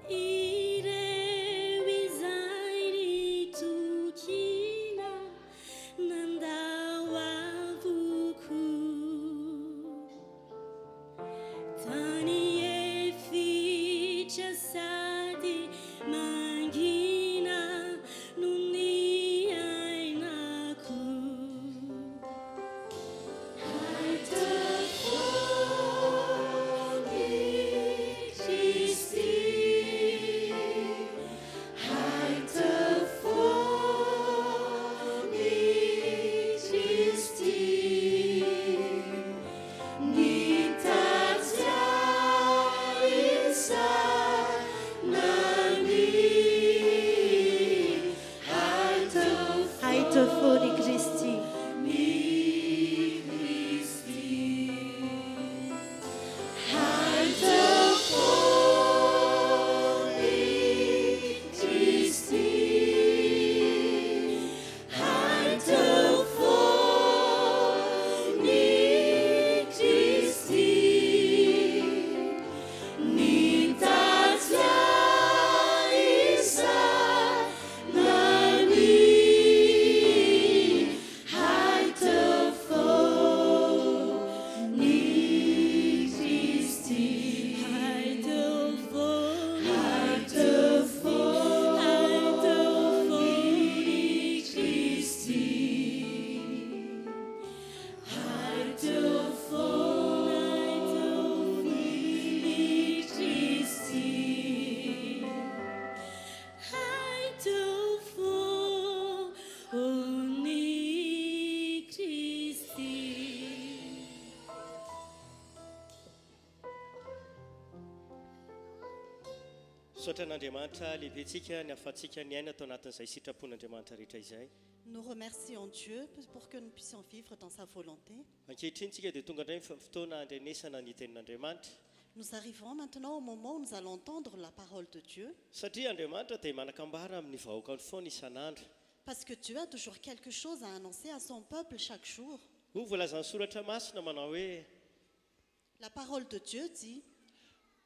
Ire sady mangina noho ny ainako. Haitafony Kristy, haitafony Kristy, ny tatya isanany. Haitafony Kristy. Sotra an'Andriamanitra lehibentsika ny ahafahantsika ny aina atao anatin'izay sitrapon'Andriamanitra rehetra izay. Nous remercions Dieu pour que nous puissions vivre dans sa volonté. Ankehitriny tsika dia tonga indray ny fotoana andrenesana ny tenin'Andriamanitra. Nous arrivons maintenant au moment où nous allons entendre la parole de Dieu. Satria Andriamanitra dia manakambara amin'ny vahoakany foana isan'andro. Parce que Dieu a toujours quelque chose à annoncer à son peuple chaque jour. Ho voalazany soratra masina manao hoe La parole de Dieu dit,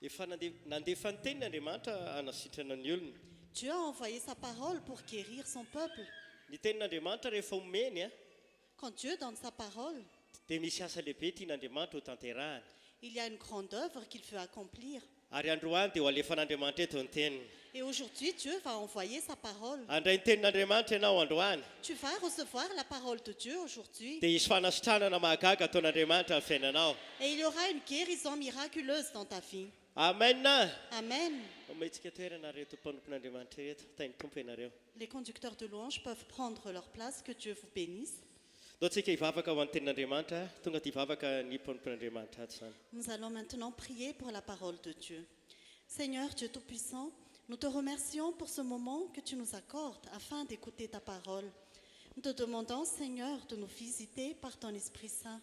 efa nandefa ny tenin'Andriamanitra hanasitrana ny olona. Dieu a envoyé sa parole pour guérir son peuple. Ny tenin'Andriamanitra rehefa omeny Quand Dieu donne sa parole, dia misy asa lehibe tian'Andriamanitra ho tanterahana. il y a une grande œuvre qu'il veut accomplir. Ary androany dia ho alefan'Andriamanitra eto ny teniny. Et aujourd'hui, Dieu va envoyer sa parole. Andray ny tenin'Andriamanitra ianao androany. Tu vas recevoir la parole de Dieu aujourd'hui. Dia hisy fanasitranana mahagaga ataon'Andriamanitra amin'ny fiainanao. Et il y aura une guérison miraculeuse dans ta vie. Amen. Amen. Omentsika toerana reto mpanompon'Andriamanitra reto tainy tompo ianareo. Les conducteurs de louange peuvent prendre leur place. Que Dieu vous bénisse. Dao tsika hivavaka ho an'ny tenin'Andriamanitra, tonga ty hivavaka ny mpanompon'Andriamanitra ato izany. Nous allons maintenant prier pour la parole de Dieu. Seigneur Dieu Tout-Puissant, nous te remercions pour ce moment que tu nous accordes afin d'écouter ta parole. Nous te demandons, Seigneur, de nous visiter par ton Esprit Saint.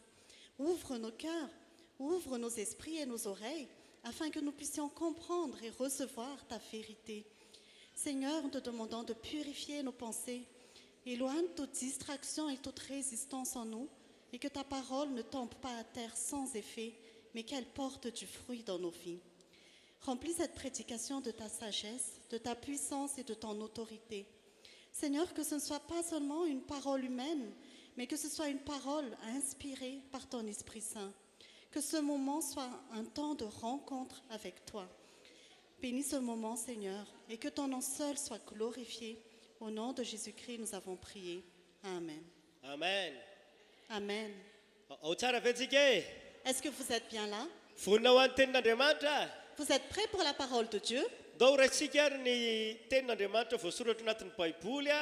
Ouvre nos cœurs, ouvre nos esprits et nos oreilles afin que nous puissions comprendre et recevoir ta vérité. Seigneur, nous te demandons de purifier nos pensées. Éloigne toute distraction et toute résistance en nous et que ta parole ne tombe pas à terre sans effet, mais qu'elle porte du fruit dans nos vies. Remplis cette prédication de ta sagesse, de ta puissance et de ton autorité. Seigneur, que ce ne soit pas seulement une parole humaine, mais que ce soit une parole inspirée par ton Esprit Saint. Que ce moment soit un temps de rencontre avec toi. Bénis ce moment, Seigneur, et que ton nom seul soit glorifié. Au nom de Jésus-Christ, nous avons prié. Amen. Amen. Amen. Ao tsara ve antsika e? Est-ce que vous êtes bien là? Vonina ho an'ny tenin'Andriamanitra. Vous êtes prêts pour la parole de Dieu? Dao raintsika ary ny tenin'Andriamanitra voasoratra anatin'ny Baiboly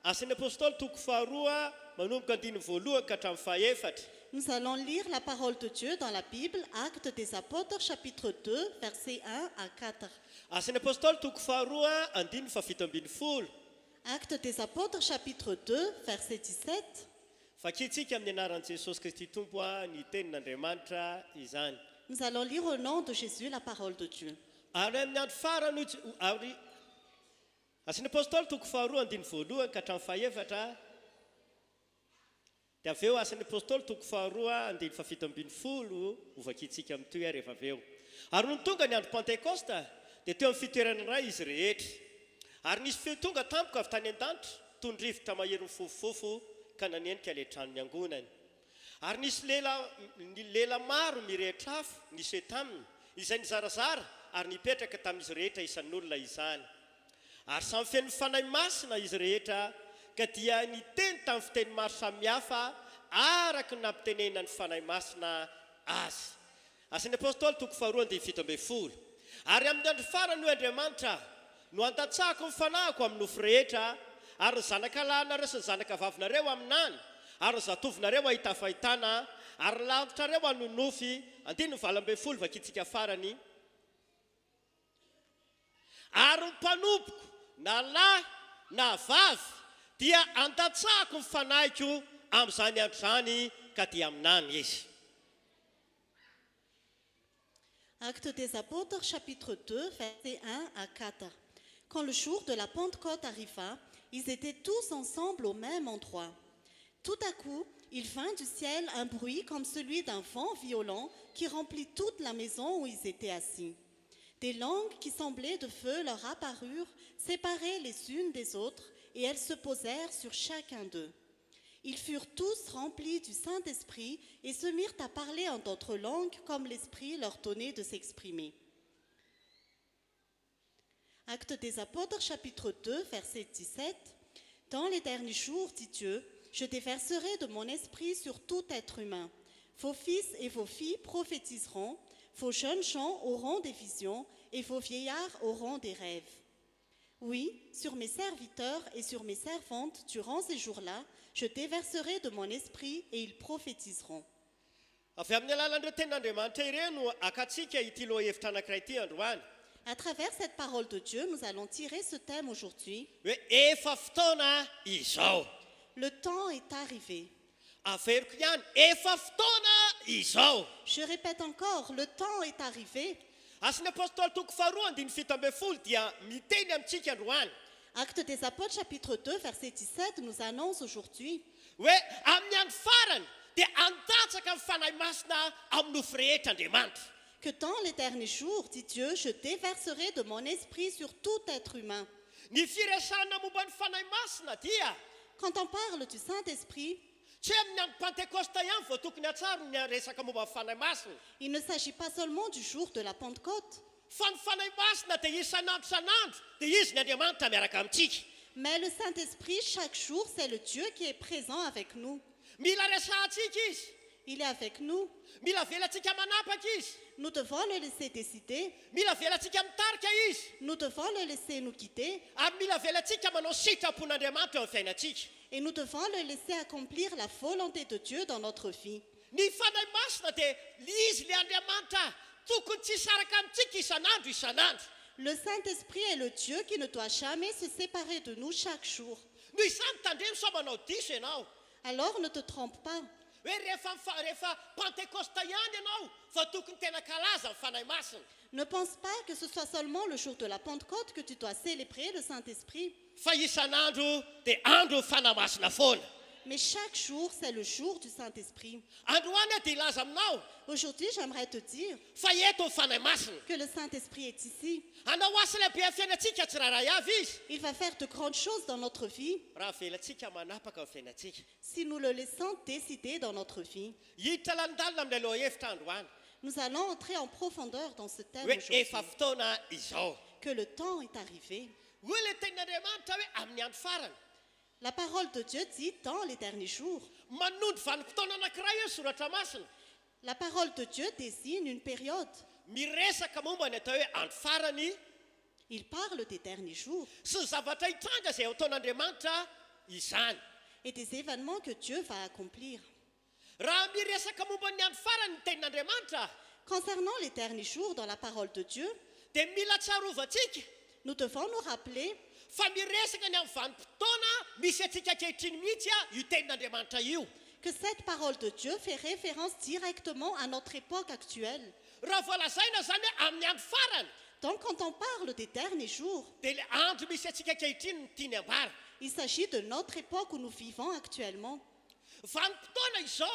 asan'ny apôstôly toko faharoa manomboka andiny voalohany ka hatramin'ny fahaefatra. Nous allons lire la parole de Dieu dans la Bible, Actes des Apôtres, chapitre 2, versets 1 à 4. Asan'ny apôstôly toko faharoa andiny fafito ambin'ny folo. Actes des Apôtres, chapitre 2, verset 17. Fakitsika amin'ny anaran'i Jesosy Kristy tompo ny tenin'Andriamanitra izany. Nous allons lire au nom de Jésus la parole de Dieu. Ary amin'ny andro farany ary asan'ny apôstôly toko faharoa andiny voalohany ka hatramin'ny fahaefatra. Dia avy eo asan'ny apôstôly toko faharoa andiny fafito ambin'ny folo ovakitsika amin'ny toy rehefa avy eo. Ary no tonga ny andro Pentekosta dia teo amin'ny fitoerana iray izy rehetra. Ary nisy feo tonga tampoka avy tany an-danitra toy ny rivotra mahery mifofofofo ka nanenika ilay tranony angonany. Ary nisy lela maro mirehitra afo nisy eto aminy izay nizarazara ary nipetraka tamin'izy rehetra isan'ny olona izany ary samy feno fanahy masina izy rehetra ka dia niteny tamin'ny fiteny maro samihafa araka ny nampitenena ny fanahy masina azy. Asan'ny apôstôly toko 2:17 ary amin'ny andro farany ho Andriamanitra no andatsahako ny fanahiko amin'ny nofo rehetra ary ny zanaka lahinareo sy ny zanaka vavinareo aminany ary ny zatovinareo ahita fahitana ary lavitrareo hanonofy 20 vakitsika farany ary ny mpanompoka na lahy na vavy dia andatsahako ny fanahiko amin'izany andro zany ka dia aminany izy. Actes des Apôtres, chapitre 2, versets 1 à 4. Quand le jour de la Pentecôte arriva, ils étaient tous ensemble au même endroit. Tout à coup, il vint du ciel un bruit comme celui d'un vent violent qui remplit toute la maison où ils étaient assis. Des langues qui semblaient de feu leur apparurent, séparées les unes des autres, et elles se posèrent sur chacun d'eux. Ils furent tous remplis du Saint-Esprit et se mirent à parler en d'autres langues comme l'Esprit leur donnait de s'exprimer. Actes des Apôtres, chapitre 2, verset 17. Dans les derniers jours, dit Dieu, je déverserai de mon esprit sur tout être humain. Vos fils et vos filles prophétiseront, vos jeunes gens auront des visions et vos vieillards auront des rêves. Oui, sur mes serviteurs et sur mes servantes, durant ces jours-là, je déverserai de mon esprit et ils prophétiseront. Avy amin'ny alalan'ireo tenin'Andriamanitra ireo no akatsika ity lohahevitra anankiray ity androany. À travers cette parole de Dieu, nous allons tirer ce thème aujourd'hui. Hoe efa fotoana izao. Le temps est arrivé. Averiko ihany, efa fotoana izao. Je répète encore, le temps est arrivé. Asan'ny apôstôly toko 2:17 dia miteny amintsika androany. Actes des Apôtres, chapitre 2, verset 17, nous annonce aujourd'hui Hoe amin'ny andro farany dia andatsaka ny fanahy masina amin'ny nofo rehetra Andriamanitra. que dans les derniers jours, dit Dieu, je déverserai de mon esprit sur tout être humain. Ny firesahana momba ny fanahy masina dia Quand on parle du Saint-Esprit, tsy amin'ny andro Pentecoste ihany vao tokony hatsaro ny resaka momba ny fanahy masina. il ne s'agit pas seulement du jour de la Pentecôte, Fa ny fanahy masina dia isan'andro isan'andro dia izy ny Andriamanitra miaraka amintsika. mais le Saint-Esprit, chaque jour, c'est le Dieu qui est présent avec nous. Mila resahantsika izy. Il est avec nous. Mila velantsika manapaka izy. Nous devons le laisser décider. Mila velantsika mitarika izy. Nous devons le laisser nous quitter. Ary mila velantsika manao sitrapon'Andriamanitra eo amin'ny fiainantsika. Et nous devons le laisser accomplir la volonté de Dieu dans notre vie. Ny fanahy masina dia izy le Andriamanitra tokony tsy hisaraka amintsika isan'andro isan'andro. Le Saint-Esprit est le Dieu qui ne doit jamais se séparer de nous chaque jour. Noho izany tandremo sao manao diso ianao. Alors ne te trompe pas. Hoe rehefa Pentecoste ihany ianao fa tokony tena kalaza ny fanahy masina. Ne pense pas que ce soit seulement le jour de la Pentecôte que tu dois célébrer le Saint-Esprit. Fa isan'andro dia andro fanahy masina foana. Mais chaque jour, c'est le jour du Saint-Esprit. Androany dia ilaza aminao Aujourd'hui, j'aimerais te dire fa eto ny fanahy masina. que le Saint-Esprit est ici. Hanao asa lehibe amin'ny fiainantsika tsy raharay avy izy. Il va faire de grandes choses dans notre vie Raha velantsika manapaka amin'ny fiainantsika. si nous le laissons décider dans notre vie. Hiditra lanindalina amin'ilay lohahevitra androany. Nous allons entrer en profondeur dans ce thème Hoe aujourd'hui. efa fotoana izao. Que le temps est arrivé. Hoe le tenin'Andriamanitra hoe amin'ny andro farany. La parole de Dieu dit dans les derniers jours. Manondro vanim-potoana anankiray eo soratra masina. La parole de Dieu désigne une période. Miresaka momba ny atao hoe andro farany Il parle des derniers jours sy ny zavatra hitranga izay ataon'Andriamanitra izany. et des événements que Dieu va accomplir. Raha miresaka momba ny andro farany ny tenin'Andriamanitra Concernant les derniers jours dans la parole de Dieu, dia mila tsarovantsika nous devons nous rappeler fa miresaka ny amin'ny vanim-potoana misy atsika ankehitriny mihitsy io tenin'Andriamanitra io. que cette parole de Dieu fait référence directement à notre époque actuelle. Raha voalazaina zany hoe amin'ny andro farany Donc quand on parle des derniers jours, dia le andro misy atsika ankehitriny no tiany ambara. il s'agit de notre époque où nous vivons actuellement. Vanim-potoana izao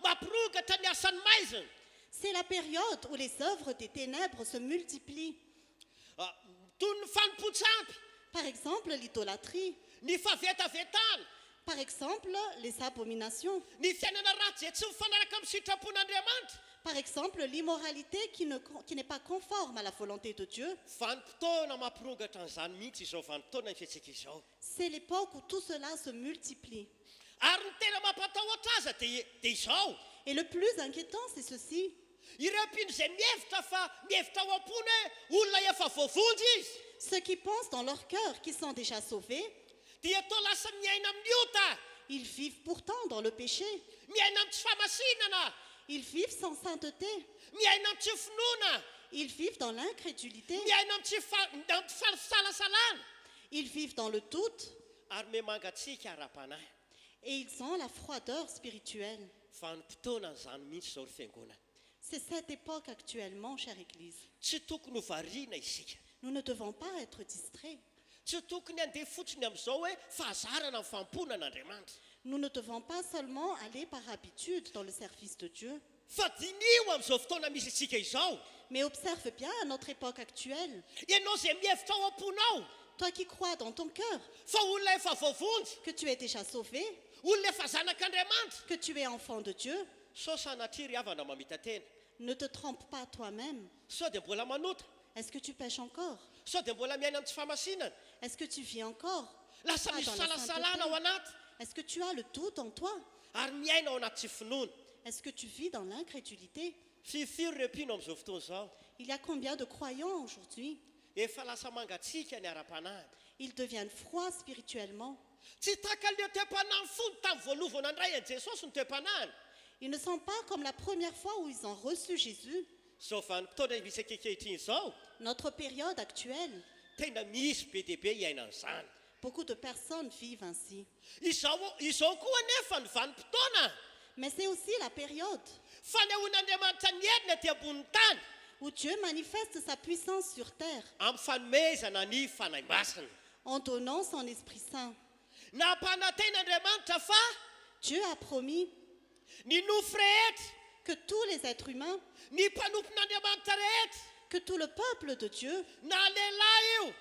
mampirokatra ny asan'ny maizina. C'est la période où les œuvres des ténèbres se multiplient. Toy ny fanompontsampy, Par exemple, l'idolâtrie. ny favetavetana, Par exemple, les abominations. ny fiainana ratsy izay tsy mifanaraka amin'ny sitrapon'Andriamanitra. Par exemple, l'immoralité qui n'est pas conforme à la volonté de Dieu. Vanim-potoana mampirongatra an'izany mihitsy izao vanim-potoana ifetsika izao. C'est l'époque où tout cela se multiplie. Ary ny tena mampatahotra aza dia izao. Et le plus inquiétant, c'est ceci. Ireo mpino izay mihevitra ao am-pony hoe olona efa voavonjy izy. Ceux qui pensent dans leur cœur qu'ils sont déjà sauvés, Dia toa lasa miaina amin'ny ota, ils vivent pourtant dans le péché. miaina amin'ny tsy famasinana, Ils vivent sans sainteté. miaina amin'ny tsy finoana, Ils vivent dans l'incrédulité. miaina amin'ny amin'ny falasalana. Ils vivent dans le doute. Ary memangatsika ara-panahy. Et ils ont la froideur spirituelle. Vanim-potoana n'izany mihitsy izao ry fiangonana. C'est cette époque actuellement, chère Église. Tsy tokony ho variana isika. Nous ne devons pas être distraits. Tsy tokony handeha fotsiny amin'izao hoe fahazarana amin'ny famponan'Andriamanitra. Nous ne devons pas seulement aller par habitude dans le service de Dieu, Fa dinio amin'izao fotoana misy isika izao. mais observe bien à notre époque actuelle. Ianao izay mihevitra ao am-ponao Toi qui crois dans ton cœur fa olona efa voavonjy, que tu es déjà sauvé, olona efa zanak'Andriamanitra. que tu es enfant de Dieu, Sao sanatria ry havana mamita tena. ne te trompe pas toi-même. Sao dia mbola manota. Est-ce que tu pêches encore? Sao dia mbola miaina amin'ny tsy famasinana. Est-ce que tu vis encore? Lasa Pas misy dans la salasalana ao sainteté. anaty. Est-ce que tu as le doute en toi? Ary miaina ao anaty tsy finoana. Est-ce que tu vis dans l'incrédulité? Fifiry ireo mpino amin'izao fotoana izao. Il y a combien de croyants aujourd'hui? Efa lasa mangatsika ny ara-panahy. Ils deviennent froids spirituellement. Tsy takaleo toe-panahy fony tamin'ny voalovana indray an'i Jesosy ny toe-panahiny. Ils ne sont pas comme la première fois où ils ont reçu Jésus. Zao vanim-potoana misy ankehitriny izao, Notre période actuelle, tena misy be dia be iaina an'izany. beaucoup de personnes vivent ainsi. Izao koa nefa ny vanim-potoana Mais c'est aussi la période fanehoan'Andriamanitra ny heriny aty ambony tany où Dieu manifeste sa puissance sur terre amin'ny fanomezana ny fanahy masina. en donnant son Esprit Saint. Nampananten'Andriamanitra fa Dieu a promis ny nofo rehetra, que tous les êtres humains, ny mpanompon'Andriamanitra rehetra, que tout le peuple de Dieu, na lehilahy io,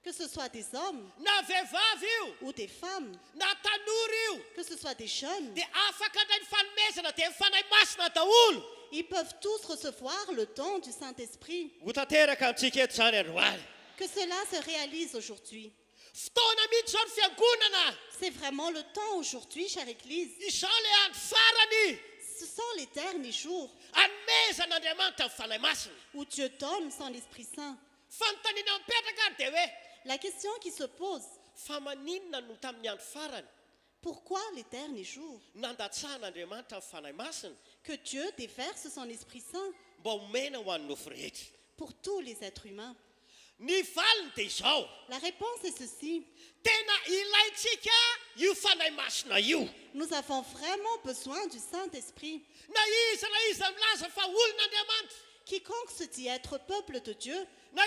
que ce soit des hommes na vehivavy io, ou des femmes, na tanora io, que ce soit des jeunes, dia afaka handray ny fanomezana dia ny fanahy masina daholo. ils peuvent tous recevoir le don du Saint-Esprit. Ho tanteraka amintsika eto izany androany. Que cela se réalise aujourd'hui. Fotoana mihitsy izao ny fiangonana. C'est vraiment le temps aujourd'hui, chère Église. Izao le andro farany Ce sont les derniers jours hanomezan'Andriamanitra ny fanahy masina. où Dieu donne son Esprit Saint. Fanontaniana mipetraka ary dia hoe La question qui se pose, fa maninona no tamin'ny andro farany pourquoi les derniers jours nandatsahan'Andriamanitra ny fanahy masina que Dieu déverse son Esprit Saint mba homena ho an'ny nofo rehetra? pour tous les êtres humains? Ny valiny dia izao, La réponse est ceci. tena ilaintsika io fanahy masina io. Nous avons vraiment besoin du Saint-Esprit. Na iza milaza fa olon'Andriamanitra, Quiconque se dit être peuple de Dieu, na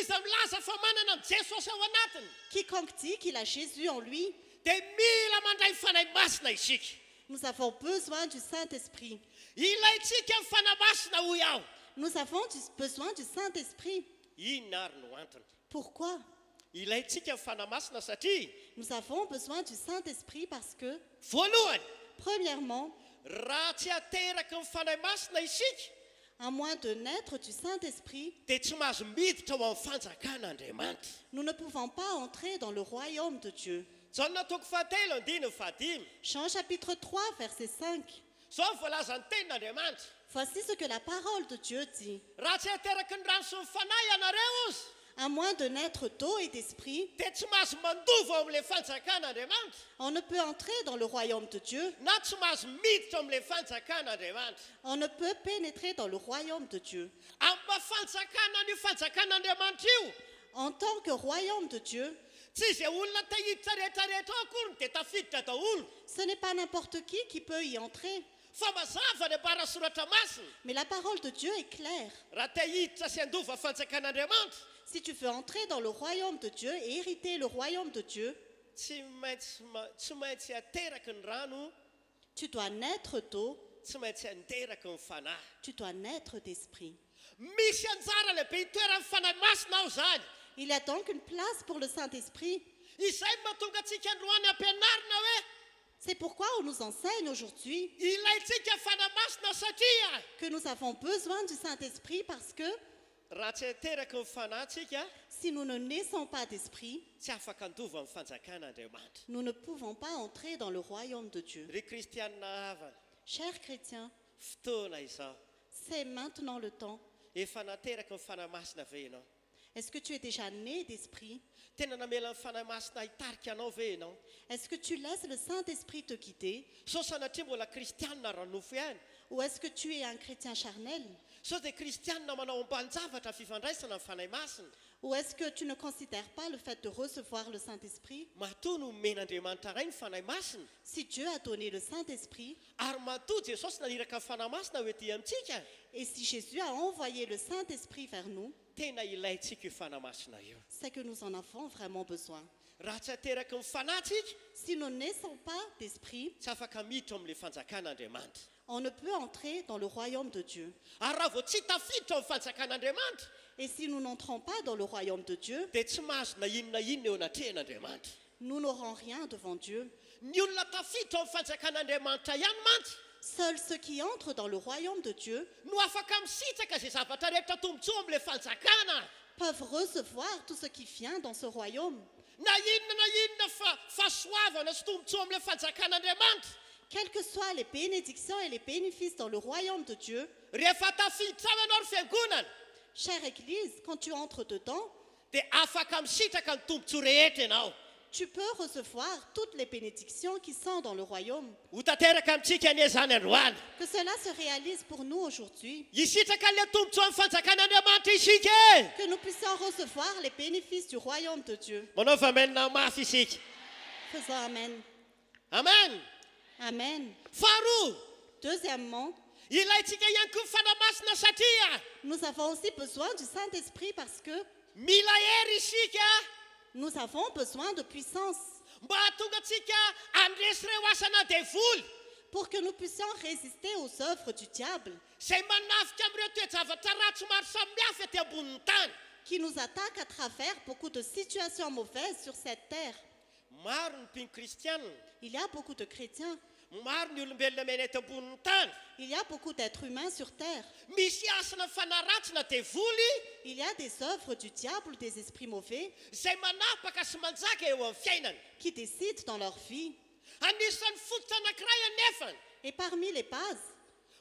iza milaza fa manana ny Jesosy ao anatiny, quiconque dit qu'il a Jésus en lui, dia mila mandray fanahy masina isika. nous avons besoin du Saint-Esprit. Ilaintsika ny fanahy masina ho iaho. Nous avons besoin du Saint-Esprit. Inona ary no antony? Pourquoi? Ilaintsika ny fanahy masina satria Nous avons besoin du Saint-Esprit parce que, voalohany, premièrement, raha tsy ateraky ny fanahy masina isika à moins de naître du Saint-Esprit, dia tsy mahazo miditra ao amin'ny fanjakan'Andriamanitra. nous ne pouvons pas entrer dans le royaume de Dieu. Jaona toko fahatelo andiny ny fahadimy. Jean chapitre 3, verset 5. Zao voalaza ny tenin'Andriamanitra. Voici ce que la parole de Dieu dit. Raha tsy ateraky ny rano sy ny fanahy ianareo izy, À moins de naître d'eau et d'esprit, dia tsy mahazo mandova ao amin'ilay fanjakan'Andriamanitra, on ne peut entrer dans le royaume de Dieu. na tsy mahazo miditra ao amin'ilay fanjakan'Andriamanitra. On ne peut pénétrer dans le royaume de Dieu. Amin'ny mafanjakana ny fanjakan'Andriamanitra io, En tant que royaume de Dieu, tsy izay olona tahiditra rehetrarehetra ao akory dia tafiditra daholo. ce n'est pas n'importe qui peut y entrer. Fa mazava ny ambarasoratra masina. Mais la parole de Dieu est claire. Raha tahiditra sy handova fanjakan'Andriamanitra, Si tu veux entrer dans le royaume de Dieu et hériter le royaume de Dieu, tsy maintsy ateraky ny rano, tu dois naître d'eau, tsy maintsy handeraky ny fanahy. tu dois naître d'esprit. Misy anjara lehibe itoeran'ny fanahy masina ao zany. Il y a donc une place pour le Saint-Esprit. Izay mahatonga antsika androany ampianarina hoe C'est pourquoi on nous enseigne aujourd'hui ilaitsika fanamasina satria que nous avons besoin du Saint-Esprit parce que raha tsy teraka ny fanahintsika si nous ne naissons pas d'esprit, tsy afaka andova amin'ny fanjakan'Andriamanitra. nous ne pouvons pas entrer dans le royaume de Dieu. Ry kristianina havana, Chers chrétiens, fotoana izao c'est maintenant le temps. efa nateraka ny fanamasina ve ianao? Est-ce que tu es déjà né d'esprit? Tena namela ny fanamasina hitarika anao ve ianao? Est-ce que tu laisses le Saint-Esprit te guider? So sanatria mbola kristianina ranofo ihany. Ou est-ce que tu es un chrétien charnel? So dia kristianina manao ambanin-javatra fifandraisana amin'ny fanahy masina. Ou est-ce que tu ne considères pas le fait de recevoir le Saint-Esprit? Matoa no men'Andriamanitra ray ny fanahy masina. Si Dieu a donné le Saint-Esprit, Ary matoa Jesosy naniraka ny fanahy masina ho ety amintsika. et si Jésus a envoyé le Saint-Esprit vers nous, Tena ilaintsika io fanahy masina io. c'est que nous en avons vraiment besoin. Raha tsy ateraka ny fanahintsika, Si nous ne naissons pas d'esprit, tsy afaka miditra amin'ilay fanjakan'Andriamanitra. on ne peut entrer dans le royaume de Dieu. Ary raha vao tsy tafiditra amin'ny fanjakan'Andriamanitra, Et si nous n'entrons pas dans le royaume de Dieu, dia tsy mahazo na inona eo anatrehan'Andriamanitra. nous n'aurons rien devant Dieu. Ny olona tafiditra amin'ny fanjakan'Andriamanitra ihany mantsy Seuls ceux qui entrent dans le royaume de Dieu no afaka misitraka izay zavatra rehetra tombontsoa amin'ilay fanjakana. peuvent recevoir tout ce qui vient dans ce royaume. Na inona fahasoavana sy tombontsoa amin'ilay fanjakan'Andriamanitra. Quelles que soient les bénédictions et les bénéfices dans le royaume de Dieu, Rehefa tafiditra ao ianao ry fiangonana, chère Église, quand tu entres dedans, dia afaka misitraka ny tombontsoa rehetra ianao. tu peux recevoir toutes les bénédictions qui sont dans le royaume. Ho tanteraka amintsika anie zany androany. Que cela se réalise pour nous aujourd'hui. Hisitraka an'ilay tombontsoa amin'ny fanjakan'Andriamanitra isika e. Que nous puissions recevoir les bénéfices du royaume de Dieu. Manao famenina mafy isika. Faisons Amen. Amen. Amen. Faharoa, Deuxièmement, ilaintsika ihany koa ny fanahy masina satria nous avons aussi besoin du Saint-Esprit parce que mila hery isika nous avons besoin de puissance mba hahatonga antsika andresy ireo asana devoly pour que nous puissions résister aux œuvres du diable izay manafika amin'ireo toejavatra ratsy maro samihafa ety ambonin'ny tany. qui nous attaquent à travers beaucoup de situations mauvaises sur cette terre. Maro ny mpino kristianina, Il y a beaucoup de chrétiens, maro ny olombelona mena eto ambonin'ny tany. il y a beaucoup d'êtres humains sur terre. Misy asana fanaratsina devoly Il y a des œuvres du diable, des esprits mauvais izay manapaka sy manjaka eo amin'ny fiainana. qui décident dans leur vie. Anisan'ny fototra anankiray anefany Et parmi les bases,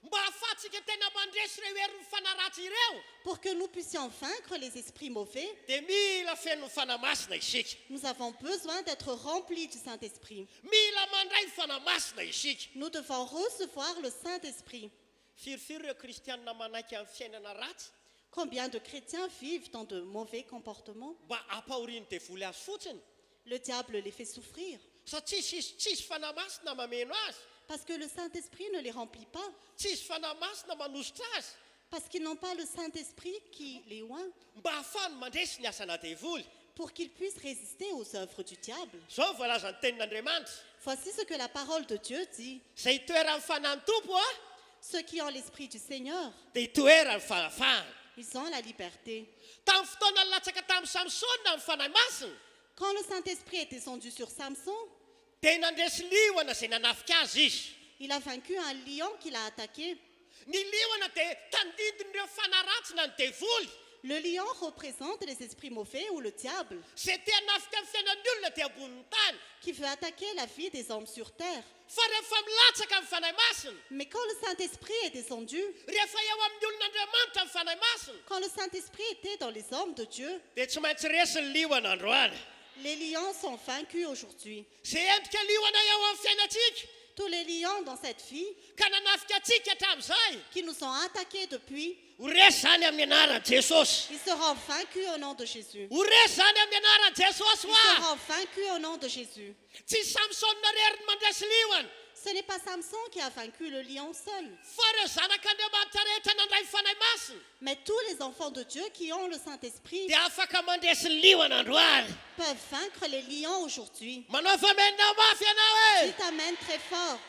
mba ahafahantsika tena mandresy ireo herin'ny fanaratsy ireo pour que nous puissions vaincre les esprits mauvais, dia mila feno ny fanahy masina isika. nous avons besoin d'être remplis du Saint-Esprit. Mila mandray ny fanahy masina isika. Nous devons recevoir le Saint-Esprit. Firofiry ireo kristianina manaiky amin'ny fiainana ratsy Combien de chrétiens vivent dans de mauvais comportements? mba hampahoriany devoly azy fotsiny Le diable les fait souffrir satria tsisy fanahy masina mameno azy, parce que le Saint-Esprit ne les remplit pas, tsisy fanahy masina manositra azy parce qu'ils n'ont pas le Saint-Esprit qui les oint mba hahafahany mandresy ny asana devoly. pour qu'ils puissent résister aux œuvres du diable. Zao voalaza ny tenin'Andriamanitra, Voici ce que la parole de Dieu dit. izay hitoeran'ny fanahy tompo a Ceux qui ont l'Esprit du Seigneur, dia hitoerany fahafahana. ils ont la liberté. Tamin'ny fotoana nilatsaka tamin'ny Samsona ny fanahy masina, Quand le Saint-Esprit est descendu sur Samson, dia nandresy liona izay nanafika azy izy. il a vaincu un lion qui l'a attaqué. Ny liona dia tandidin'ireo fanahy ratsy na ny devoly. Le lion représente les esprits mauvais ou le diable Izay te hanafika amin'ny fiainan'ny olona dia ambonin'ny tany. qui veut attaquer la vie des hommes sur terre. Fa rehefa milatsaka amin'ny fanahy masina, Mais quand le Saint-Esprit est descendu, rehefa eo amin'ny olon'Andriamanitra amin'ny fanahy masina, quand le Saint-Esprit était dans les hommes de Dieu, dia tsy maintsy resy ny liona androany. les lions sont vaincus aujourd'hui. Izay endrika liona eo amin'ny fiainantsika Tous les lions dans cette vie ka nanafika antsika hatramin'izay, qui nous ont attaqués depuis, ho resy zany amin'ny anaran'i Jesosy. ils seront vaincus au nom de Jésus. Ho resy zany amin'ny anaran'i Jesosy Ils hoa. seront vaincus au nom de Jésus. Tsy Samsona reriny mandresy liona, Ce n'est pas Samson qui a vaincu le lion seul, fa ireo zanak'Andriamanitra rehetra nandray fanahy masina mais tous les enfants de Dieu qui ont le Saint-Esprit dia afaka mandresy ny liona androany. peuvent vaincre les lions aujourd'hui. Manao famenina mafy ianao e. Dites Amen très fort.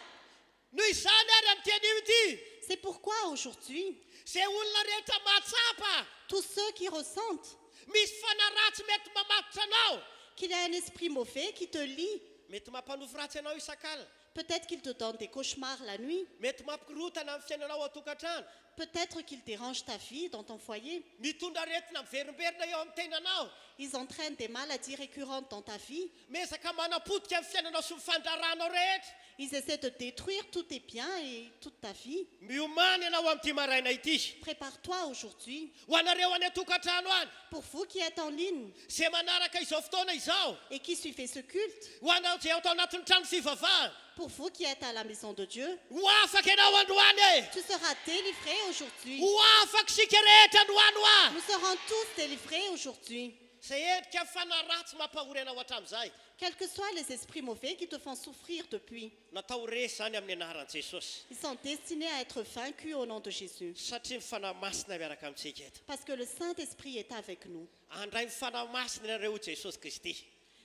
Noho izany ary amin'ny tian'io ity, C'est pourquoi aujourd'hui, izay olona rehetra mahatsapa, tous ceux qui ressentent misy fanahy ratsy mety mamatotra anao, qu'il y a un esprit mauvais qui te lie, mety mampanofo ratsy ianao isak'alina, Peut-être qu'il te donne des cauchemars la nuit. mety mampirotana amin'ny fiainanao ao-tokantrano. Peut-être qu'il dérange ta fille dans ton foyer. Mitondra aretina miverimberina eo amin'ny tenanao. Ils entraînent des maladies récurrentes dans ta vie. Mesaka manapodika amin'ny fiainanao sy mifandraranao rehetra. Ils essaient de détruire tous tes biens et toute ta vie. Miomany ianao amin'ity maraina ity. Prépare-toi aujourd'hui. Ho anareo any an-tokantrano any. Pour vous qui êtes en ligne Zay manaraka izao fotoana izao. et qui suivez ce culte. Ho anao zay atao anatin'ny trano fivavahana. Pour vous qui êtes à la maison de Dieu. Ho afaka ianao androany e. Tu seras délivré aujourd'hui. Ho afaka sika rehetra androany ho a. Nous serons tous délivrés aujourd'hui. Zay endrika fanaratsy mampahory anao hatramin'izay. Quels que soient les esprits mauvais qui te font souffrir depuis. Natao resy zany amin'ny anaran'i Jesosy. Ils sont destinés à être vaincus au nom de Jésus. Satria ny fanahy masina miaraka amintsika eto. Parce que le Saint-Esprit est avec nous. Andray ny fanahy masina ianareo Jesosy Kristy.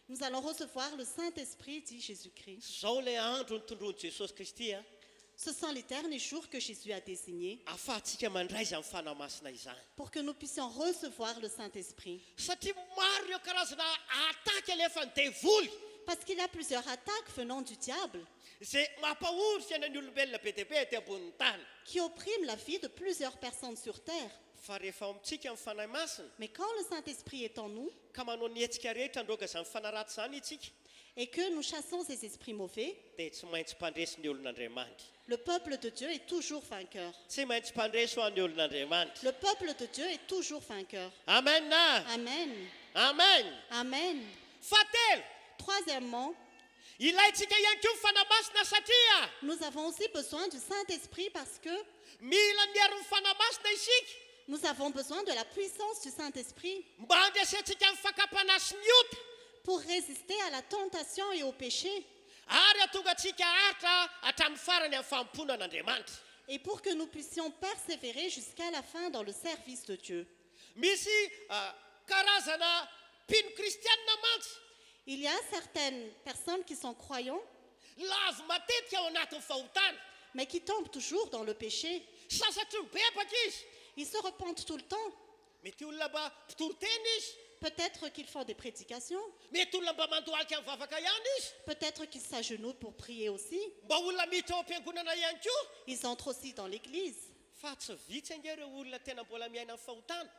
Nous allons recevoir le Saint-Esprit, dit Jésus-Christ. Zao le andro nitondroany Jesosy Kristy a. Ce sont les derniers jours que Jésus a désignés Ahafahantsika mandray izany fanahy masina izany. pour que nous puissions recevoir le Saint-Esprit. Satria maro ireo karazana ataka alefa ny devoly. Parce qu'il y a plusieurs attaques venant du diable Zay mampahory fiainan'ny olombelona be dia be ety ambonin'ny tany. qui oppriment la vie de plusieurs personnes sur terre. Fa rehefa amintsika amin'ny fanahy masina Mais quand le Saint-Esprit est en nous ka manao ny hetsika rehetra androaka izany fanahy ratsy zany itsika et que nous chassons ces esprits mauvais, dia tsy maintsy mpandresy ny olon'Andriamanitra. le peuple de Dieu est toujours vainqueur. Tsy maintsy mpandresy ho an'ny olon'Andriamanitra. Le peuple de Dieu est toujours vainqueur. Amen na. Amen. Amen. Amen. Fahatelo. Troisièmement, Ilaitsika ihany koa ny fanahy masina satria nous avons aussi besoin du Saint-Esprit parce que mila niaron'ny fanahy masina isika nous avons besoin de la puissance du Saint-Esprit mba handraisantsika amin'ny fakapana sy ny ota pour résister à la tentation et au péché ary atonga antsika haritra hatramin'ny farany amin'ny fampona an'Andriamanitra. et pour que nous puissions persévérer jusqu'à la fin dans le service de Dieu. Misy karazana mpino kristianina mantsy Il y a certaines personnes qui sont croyants, lavo matetika ao anatin'ny fahotana. mais qui tombent toujours dans le péché. Sasatry mibebaka izy. Ils se repentent tout le temps. Mety olona mba mpitory-teny izy. Peut-être qu'ils font des prédications. Mety olona mba mandohalika amin'ny vavaka ihany izy. Peut-être qu'ils s'agenouillent pour prier aussi. Mba olona miditra ao am-piangonana ihany koa. Ils entrent aussi dans l'église. Fa tsy vitsy ange ireo olona tena mbola miaina amin'ny fahotana.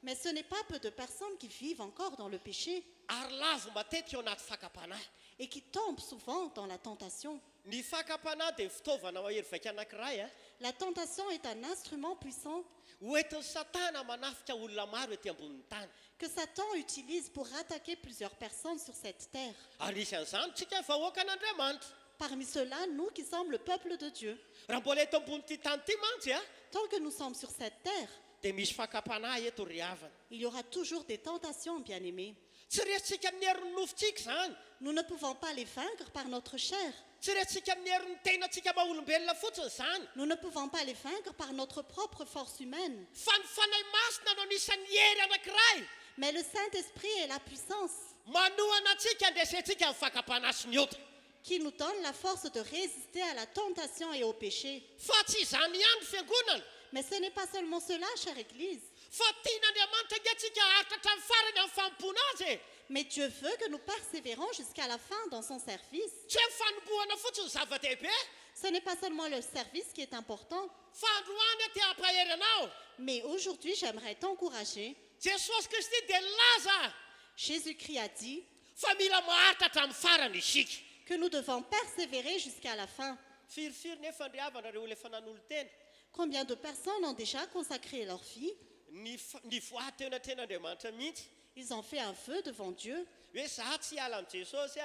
Mais ce n'est pas peu de personnes qui vivent encore dans le péché Ary lavo matetika ao anaty fakapanahy. et qui tombent souvent dans la tentation. Ny fakapanahy dia fitaovana mahery vaika anankiray La tentation est un instrument puissant hoentin'ny satana manafika olona maro ety ambonin'ny tany. que Satan utilise pour attaquer plusieurs personnes sur cette terre. Anisan'izany tsika vahoaka an'Andriamanitra. Parmi ceux-là, nous qui sommes le peuple de Dieu, Raha mbola eto ambon'ity tany ity mantsy tant que nous sommes sur cette terre, dia misy fakapanahy eto ry havana. il y aura toujours des tentations, bien-aimés. Tsy resintsika amin'ny herin'ny nofontsika zany. Nous ne pouvons pas les vaincre par notre chair. Tsy resintsika amin'ny herin'ny tenantsika maha-olombelona fotsiny zany. Nous ne pouvons pas les vaincre par notre propre force humaine. Fa ny fanahy masina no anisan'ny hery anankiray. Mais le Saint-Esprit est la puissance Manohana antsika andresentsika amin'ny fakapanahy sy ny ota. qui nous donne la force de résister à la tentation et au péché. Fa tsy izany ihany ny fiangonana. Mais ce n'est pas seulement cela, chère Église. Fa tian'Andriamanitra nge tsika haritra hatramin'ny farany amin'ny fampona azy. Mais Dieu veut que nous persévérons jusqu'à la fin dans son service. Tsy amin'ny fanombohana fotsiny zava-dehibe. Ce n'est pas seulement le service qui est important. Fa androany te hampahery anao. Mais aujourd'hui, j'aimerais t'encourager. Jesosy Kristy dia laza Jésus-Christ a dit fa mila maharitra hatramin'ny farany isika. que nous devons persévérer jusqu'à la fin. Firifiry nefa ry havana ireo efa nanolo-tena. Combien de personnes ont déjà consacré leur vie? Ny voateona ten'Andriamanitra mihitsy Ils ont fait un feu devant Dieu, hoe za tsy hiala amin'ny Jesosy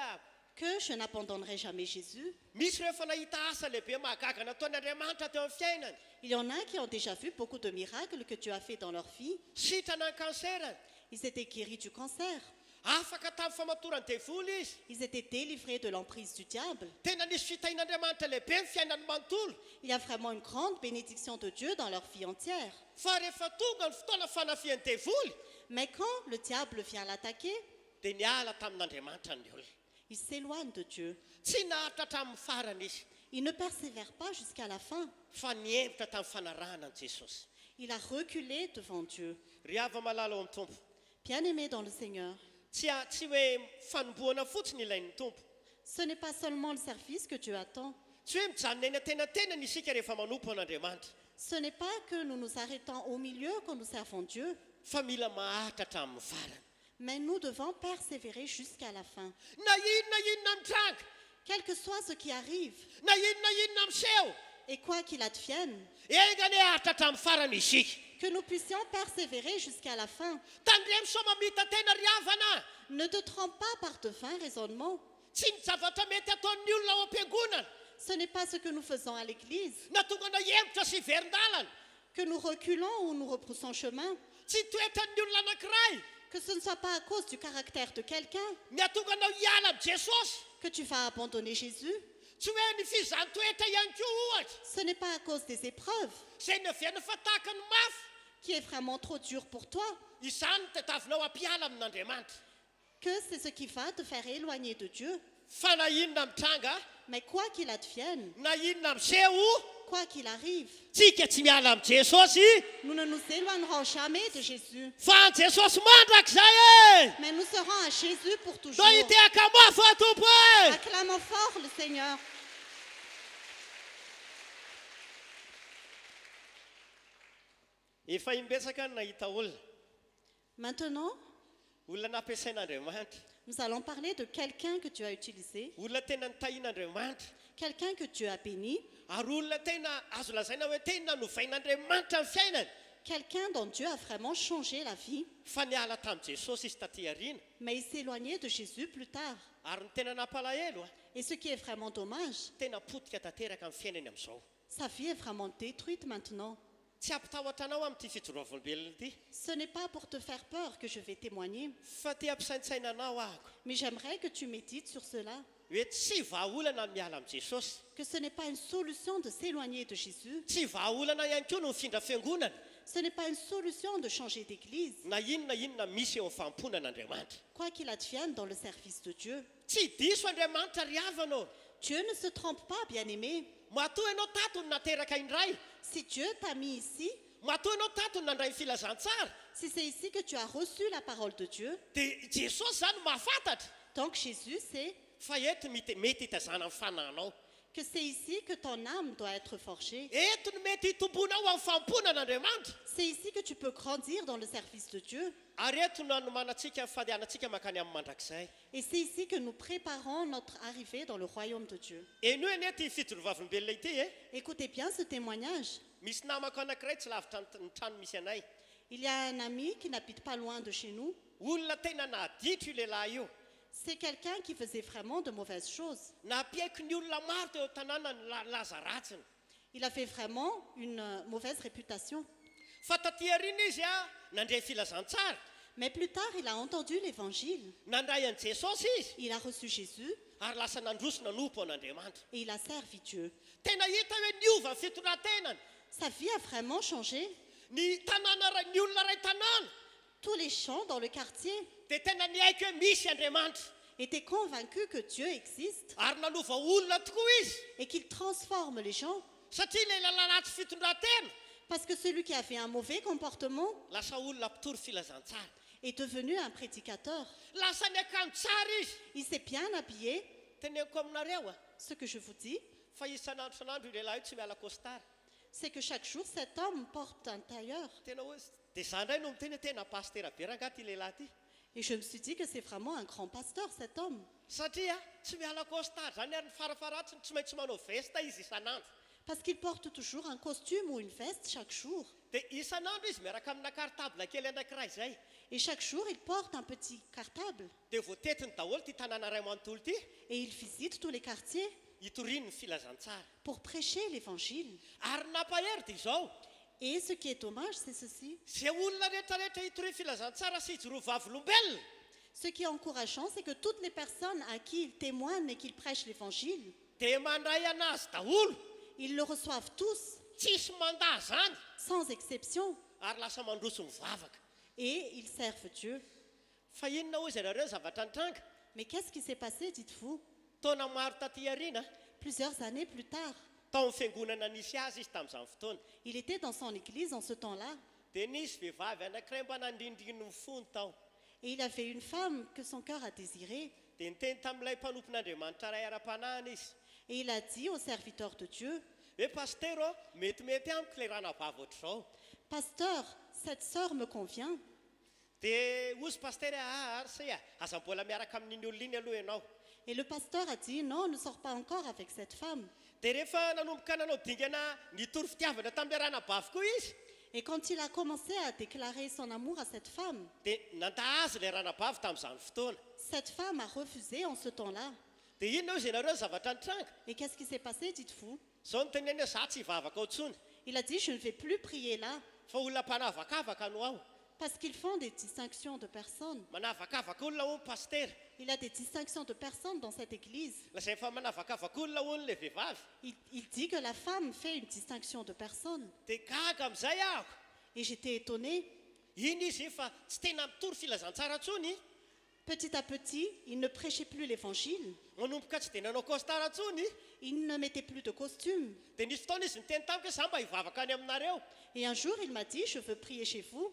que je n'abandonnerai jamais Jésus. misy ireo efa nahita asa lehibe mahagaga nataon'Andriamanitra teo amin'ny fiainany. Il y en a qui ont déjà vu beaucoup de miracles que Dieu a fait dans leur vie. Sitrana ny kanserany. Ils étaient guéris du cancer. Afaka tamin'ny famatorany devoly izy. Ils étaient délivrés de l'emprise du diable. Tena nisy fitahin'Andriamanitra lehibe ny fiainany manontolo. Il y a vraiment une grande bénédiction de Dieu dans leur vie entière. Fa rehefa tonga ny fotoana fanafian'ny devoly Mais quand le diable vient l'attaquer, dia niala tamin'Andriamanitra ny olona. il s'éloigne de Dieu. Tsy naharitra hatramin'ny farany izy. Il ne persévère pas jusqu'à la fin. Fa niembotra tamin'ny fanarahana an'i Jesosy. Il a reculé devant Dieu. Ry hava malala ao amin'ny tompo. Bien-aimé dans le Seigneur, Tsy hoe fanombohana fotsiny ilain'ny tompo. Ce n'est pas seulement le service que Dieu attend. tsy hoe mijanona eny an-tenatena ny isika rehefa manompo an'andriamanitra Ce n'est pas que nous nous arrêtons au milieu quand nous servons Dieu, fa mila maharitra hatramin'ny farany mais nous devons persévérer jusqu'à la fin. na inona mitranga Quel que soit ce qui arrive, na inona miseho et quoi qu'il advienne, engany haritra hatramin'ny farany isika que nous puissions persévérer jusqu'à la fin. tandre miso mamita tena riavana Ne te trompe pas par de vains raisonnements. tsy ny zavatra mety ataon'ny olona ao am-piangonana Ce n'est pas ce que nous faisons à l'église, na tonga na hembotra sy verin-dalana que nous reculons ou nous repoussons chemin, tsy toetran'ny olona anankiray que ce ne soit pas à cause du caractère de quelqu'un ny atonga anao hiala ami jesosy que tu vas abandonner Jésus. tsy hoe ny fizany-toetra ihany koa ohatra Ce n'est pas à cause des épreuves zay ny aviana fa tahaka ny mafy qui est vraiment trop dur pour toi, izany no tatavinao ampiala amin'andriamanitra que c'est ce qui va te faire éloigner de Dieu. fa na inona mitranga Mais quoi qu'il advienne, na inona miseho quoi qu'il arrive, tsika tsy miala ami jesosy nous ne nous éloignerons jamais de Jésus, fa ny jesosy mandrakizay e mais nous serons à Jésus pour toujours. do hitehaka mafy a tompo e Acclamons fort le Seigneur. efa imbetsaka ny nahita olona Maintenant, olona nampiasain'andriamanitra nous allons parler de quelqu'un que Dieu a utilisé, olona tena nitahian'andriamanitra quelqu'un que Dieu a béni, ary olona tena azo lazaina hoe tena novain'andriamanitra ny fiainany quelqu'un dont Dieu a vraiment changé la vie, fa niala tamin'i jesosy izy taty ariana mais il s'est éloigné de Jésus plus tard. ary ny tena nampalahelo a Et ce qui est vraiment dommage, tena potika tanteraka amin'ny fiainany amin'izao sa vie est vraiment détruite maintenant. tsy ampitahotra anao amin'ity fijoroavolombelona ity Ce n'est pas pour te faire peur que je vais témoigner, fa ty ampisaintsaina anao ahako mais j'aimerais que tu médites sur cela, hoe tsy vahaolana ny miala ami jesosy que ce n'est pas une solution de s'éloigner de Jésus, tsy vahaolana ihany koa no mifindra fiangonana ce n'est pas une solution de changer d'église, na inona misy eo amin'ny famponan'andriamanitra quoi qu'il advienne dans le service de Dieu. tsy diso andriamanitra riavanao Dieu ne se trompe pas, bien-aimé. matoa ianao tato ny nateraka indray Si Dieu t'a mis ici, matoa ianao tato ny nandray ny filazantsara si c'est ici que tu as reçu la parole de Dieu, dia jesosy zany mahafantatra donc Jésus sait fa eto mety hitazana amin'ny fananao que c'est ici que ton âme doit être forgée. eto ny mety hitombonao amin'ny famponan'andriamanitra C'est ici que tu peux grandir dans le service de Dieu. ary eto no anomanantsika ny fadianantsika makany amin'ny mandrakizay Et c'est ici que nous préparons notre arrivée dans le royaume de Dieu. eno eny ty fijorovavolombelona ity e Écoutez bien ce témoignage. misy namako anankiray tsy lavitra ny trano misy anay Il y a un ami qui n'habite pas loin de chez nous. olona tena naditro io lehilahy io C'est quelqu'un qui faisait vraiment de mauvaises choses. napiaiky ny olona maro teo tanàna ny laza ratsiny Il avait vraiment une mauvaise réputation. fa taty arina izy a nandray filazantsara Mais plus tard, il a entendu l'évangile. nandray an'i jesosy izy Il a reçu Jésus ary lasa nandroso nanompo an'andriamanitra et il a servi Dieu. tena hita hoe niova ny fitoratenany Sa vie a vraiment changé. ny tanàna ny olona ray tanàna Tous les gens dans le quartier dia tena niaiky hoe misy andriamanitra étaient convaincus que Dieu existe ary nanova olona tokoa izy et qu'il transforme les gens. satria le lalaratsy fitondratena Parce que celui qui avait un mauvais comportement lasa olona mpitory filazantsara est devenu un prédicateur. lasa ny akanjo tsara izy Il s'est bien habillé. teneniko aminareo a Ce que je vous dis, fa isanandro sanandro io lehilahy io tsy miala kostara c'est que chaque jour, cet homme porte un tailleur. tena hoe dia za ndray no miteny hoe tena pastera be raha ty lehilahy ty Et je me suis dit que c'est vraiment un grand pasteur, cet homme. satria tsy miala kostara zany ary ny farafaratsiny tsy maintsy manao vesta izy isanandro Parce qu'il porte toujours un costume ou une veste chaque jour. dia isanandro izy miaraka amina cartable kely anankiray zay Et chaque jour, il porte un petit cartable. dia voatetiny daholo ty tanàna ray manontolo ty Et il visite tous les quartiers hitoriny ny filazantsara pour prêcher l'évangile. ary nampahery dia izao Et ce qui est dommage, c'est ceci. zay olona rehetrarehetra hitoriny filazantsara sy hijorovavolombelona Ce qui est encourageant, c'est que toutes les personnes à qui il témoigne et qu'il prêche l'évangile, dia mandray anazy daholo ils le reçoivent tous, tsisy mandà zany sans exception. ary lasa mandroso mivavaka Et ils servent Dieu. fa inona hoy zareo zavatra nitranga Mais qu'est-ce qui s'est passé, dites-vous? taona maro taty ariana Plusieurs années plus tard, tao amin'ny fiangonana nisy azy izy tamin'izany fotoana il était dans son église en ce temps-là. dia nisy vehivavy anankiray mba nandrindriny ny fony tao Et il avait une femme que son cœur a désirée. dia niteny tamin'ilay mpanompon'Andriamanitra ray ara-panahiny izy Et il a dit au serviteur de Dieu, hoe paster metimety amiko ilay rana vavy ohatr'izao Pasteur, cette sœur me convient. dia ozy paster ary se aza mbola miaraka amin'iny olona iny aloha ianao Et le pasteur a dit, non, ne sors pas encore avec cette femme. dia rehefa nanomboka nanao dingana nitory fitiavana tamin'ilay ranabavy koa izy Et quand il a commencé à déclarer son amour à cette femme, dia nandahazy ilay ranabavy tamin'izany fotoana cette femme a refusé en ce temps-là. dia inona hoe ianareo ny zavatra nitranga Et qu'est-ce qui s'est passé, dites-vous? zao ny teneny hoe za tsy hivavaka ao intsony Il a dit, je ne vais plus prier là, fa olona mpanavakavaka no aho parce qu'ils font des distinctions de personnes. manavakavaka olona ho ny paster Il a des distinctions de personnes dans cette église. lazay fa manavakavaka olona ho ny le vehivavy Il dit que la femme fait une distinction de personnes. dia gaga amin'izay aho Et j'étais étonnée. iny izy fa tsy tena mitory filazantsara ntsony Petit à petit, il ne prêchait plus l'évangile. manomboka tsy dia nanao costara ntsony Il ne mettait plus de costume. dia nisy fotoana izy niteny tamiko hoe za mba hivavaka any aminareo Et un jour, il m'a dit, je veux prier chez vous.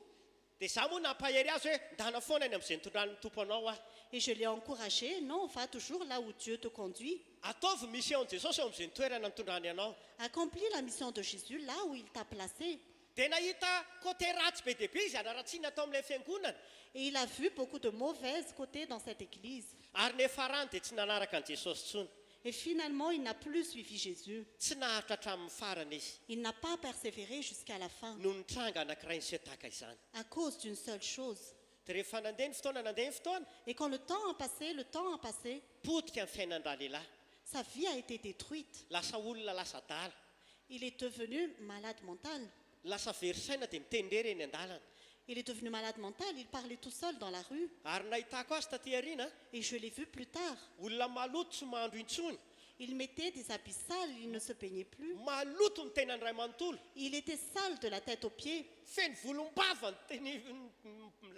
dia za moa nampahery azy hoe ndana foana any amin'izay nitondran'ny tompo anao aho Et je l'ai encouragé. Non, va toujours là où Dieu te conduit. ataovy misy eon jesosy eo amin'izay nitoerana nitondrany anao Accomplis la mission de Jésus là où il t'a placé. dia nahita côté ratsy be dehibe izy anaratsiana atao amin'ilay fiangonana Et il a vu beaucoup de mauvais côtés dans cette église. ary nefa rany dia tsy nanaraka an' jesosy tsony Et finalement, il n'a plus suivi Jésus. tsy naharitra hatramin'ny farany izy Il n'a pas persévéré jusqu'à la fin no nitranga anankiray nyseho tahaka izany à cause d'une seule chose. dia rehefa nandeha ny fotoana Et quand le temps a passé, potika ny fiainan'raha lehilahy sa vie a été détruite. lasa olona lasa dala Il est devenu malade mental. lasa verisaina dia miteny ndre reny an-dalana Il est devenu malade mental. Il parlait tout seul dans la rue. ary nahitako azy taty ariana Et je l'ai vu plus tard. olona maloto tsy mahandro intsony Il mettait des habits sales. Il ne se peignait plus. maloto ny tenany ray manontolo Il était sale de la tête aux pieds. feno volombava ny teny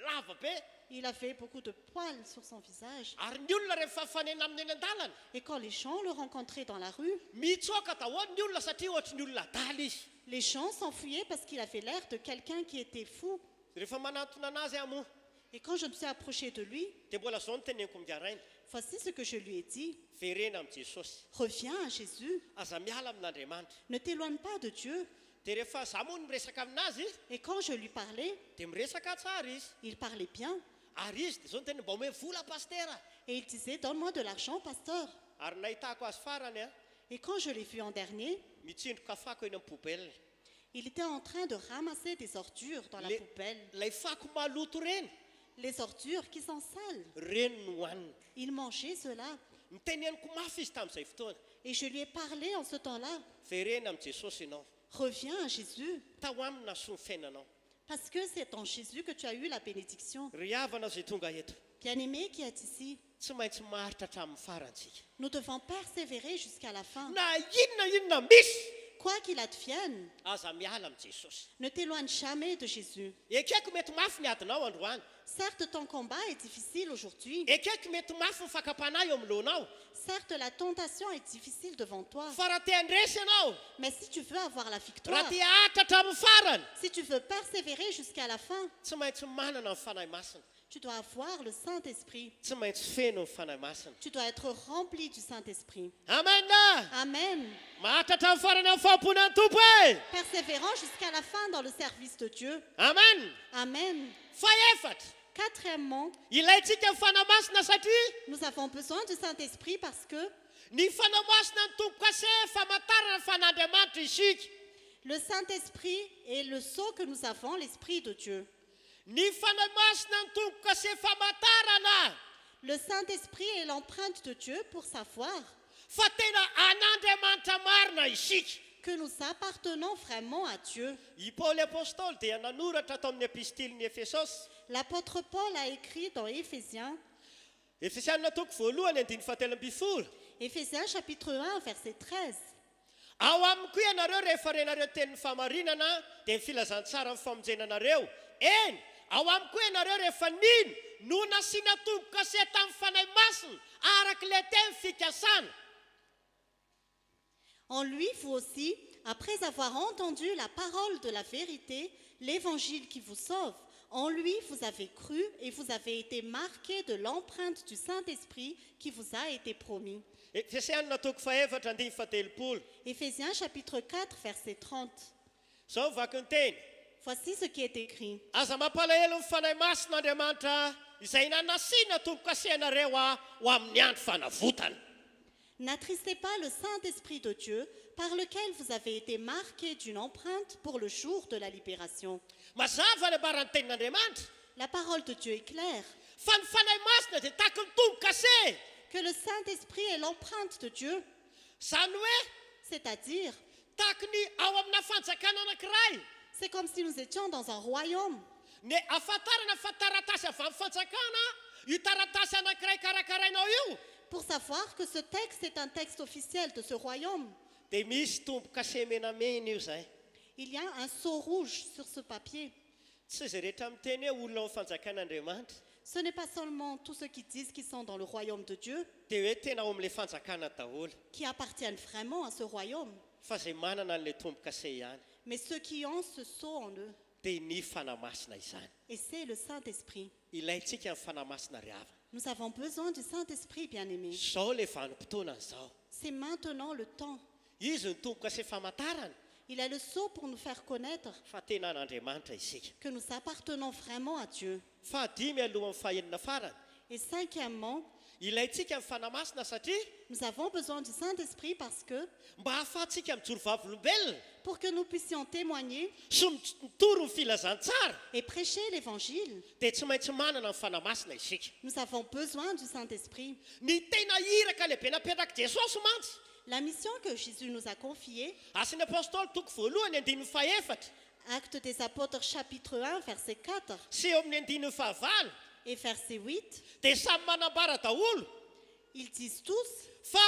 lava be Il avait beaucoup de poils sur son visage. ary ny olona rehefa fanena amin'ny eny an-dalana Et quand les gens le rencontraient dans la rue, mitsoaka daholo ny olona satria ohatry ny olona dala izy les gens s'enfuyaient parce qu'il avait l'air de quelqu'un qui était fou. rehefa manatona anazy aho moa Et quand je me suis approchée de lui, dia mbola zao ny teneniko migaraina voici ce que je lui ai dit. verena amin'i jesosy Reviens à Jésus. aza miala amin'andriamanitra Ne t'éloigne pas de Dieu. dia rehefa za moa no miresaka aminazy Et quand je lui parlais, dia miresaka tsara izy il parlait bien. ary izy dia zao ny teny mba ome vola pastera Et il disait, donne-moi de l'argent, pasteur. ary nahitako azy farany a Et quand je l'ai vu en dernier, mitsindroka fako eny amin'ny poubelle il était en train de ramasser des ordures dans la Les- poubelle. lay fako maloto reny Les ordures qui sont sales. reny no hohanina Il mangeait cela. niteneniko mafy izy tamin'izay fotoana Et je lui ai parlé en ce temps-là. verena amin'i jesosy ianao Reviens à Jésus. tao aminy nasoa ny fiainanao Parce que c'est en Jésus que tu as eu la bénédiction. ry havana zay tonga eto Bien-aimé qui est ici, tsy maintsy maharitra hatramin'ny farantsika nous devons persévérer jusqu'à la fin. na inona misy Quoi qu'il advienne, aza miala amin'i jesosy ne t'éloigne jamais de Jésus. ekeko mety mafy ny adinao androany Certes, ton combat est difficile aujourd'hui. ekeko mety mafy ny fakapanahy eo amin'ny lohanao Certes, la tentation est difficile devant toi. fa raha te handresy ianao Mais si tu veux avoir la raha victoire, te ahatra hatramin'ny farany si tu veux persévérer jusqu'à la fin, tsy maintsy manana ny fanahy masina tu dois avoir le Saint-Esprit. tsy maintsy feno ny fanahy masina Tu dois être rempli du Saint-Esprit. amena Amen. mahatra hatramin'ny farany amin'ny fahamponan'ny tompo e Persévérant jusqu'à la fin dans le service de Dieu. amen Amen. faefatra Quatrièmement, ilayntsika ny fanahy masina satria nous avons besoin du Saint-Esprit parce que ny fanahy masina ny tompo kase famantarana fa n'andriamanitra isika le Saint-Esprit est le sceau que nous avons, l'Esprit de Dieu. ny fanahy masina ny tompo kase famantarana Le Saint-Esprit est l'empreinte de Dieu pour savoir fa tena an'andriamanitra marina isika que nous appartenons vraiment à Dieu. i paoly apôstôly dia nanoratra atao amin'ny epistiliny efesosy L'apôtre Paul a écrit dans Éphésiens, efesianina toko voalohany andiny fahatelam-bifolo Éphésiens chapitre 1, verset 13. ao aminy koa ianareo rehefa renareo tenin'ny famarinana dia ny filazantsara ny famonjenanareo eny ao aminy koa ianareo rehefa nino no nasiana tombo kase tamin'ny fanahy masina arak'ilay teny fikasana En lui, vous aussi, après avoir entendu la parole de la vérité, l'évangile qui vous sauve, En lui, vous avez cru et vous avez été marqués de l'empreinte du Saint-Esprit qui vous a été promis. Efesianina toko faefatra andiny fatelopolo. Éphésiens chapitre 4, verset 30. Zao vaky ny teny. Voici ce qui est écrit. Aza mampalahelo ny fanahy masin'Andriamanitra izay nanasiana tombo-kasehanareo ho amin'ny andro fanavotana. N'attristez pas le Saint-Esprit de Dieu par lequel vous avez été marqués d'une empreinte pour le jour de la libération. Mazava ny abaran'ny tenin'Andriamanitra La parole de Dieu est claire. fa ny fanahy masina dia tahaka ny tombo-kase. Que le Saint-Esprit est l'empreinte de Dieu, Zany hoe c'est-à-dire, tahaka ny ao amina fanjakana anankiray. c'est comme si nous étions dans un royaume. Ny ahafantarana fa taratasy avy amin'ny fanjakana io taratasy anankiray karakarainao io Pour savoir que ce texte est un texte officiel de ce royaume, dia misy tombo-kase menamena io zay. il y a un sceau rouge sur ce papier. Tsy izay rehetra miteny hoe olona ao amin'ny fanjakan'Andriamanitra Ce n'est pas seulement tous ceux qui disent qu'ils sont dans le royaume de Dieu, dia hoe tena ao amin'ilay fanjakana daholo qui appartiennent vraiment à ce royaume, fa izay manana an'ilay tombo-kase ihany mais ceux qui ont ce sceau en eux. dia ny fanahy masina izany. Et c'est le Saint-Esprit. Ilaintsika ny fanahy masina ry havana. Nous avons besoin du Saint-Esprit, bien-aimé. Zao ilay vanim-potoana izao. C'est maintenant le temps. Izy ny tombo-kase famantarana Il a le sceau pour nous faire connaître fa tena an'Andriamanitra isika. que nous appartenons vraiment à Dieu. Fahadimy aloha amin'ny fahaenina farany. Et cinquièmement, Ilaintsika ny fanahy masina satria nous avons besoin du Saint-Esprit parce que, mba hahafahantsika mijoro vavolombelona pour que nous puissions témoigner sy mitoro ny filazantsara et prêcher l'Évangile, dia tsy maintsy manana ny fanahy masina isika. nous avons besoin du Saint-Esprit. Ny tena iraka lehibe napetraka Jesosy mantsy La mission que Jésus nous a confiée, asin'ny apôstôly toko voalohany andininy faefatra Actes des Apôtres chapitre 1, verset 4 sy eo amin'ny andininy fahavalo et verset 8, dia samy manambara daholo ils disent tous fa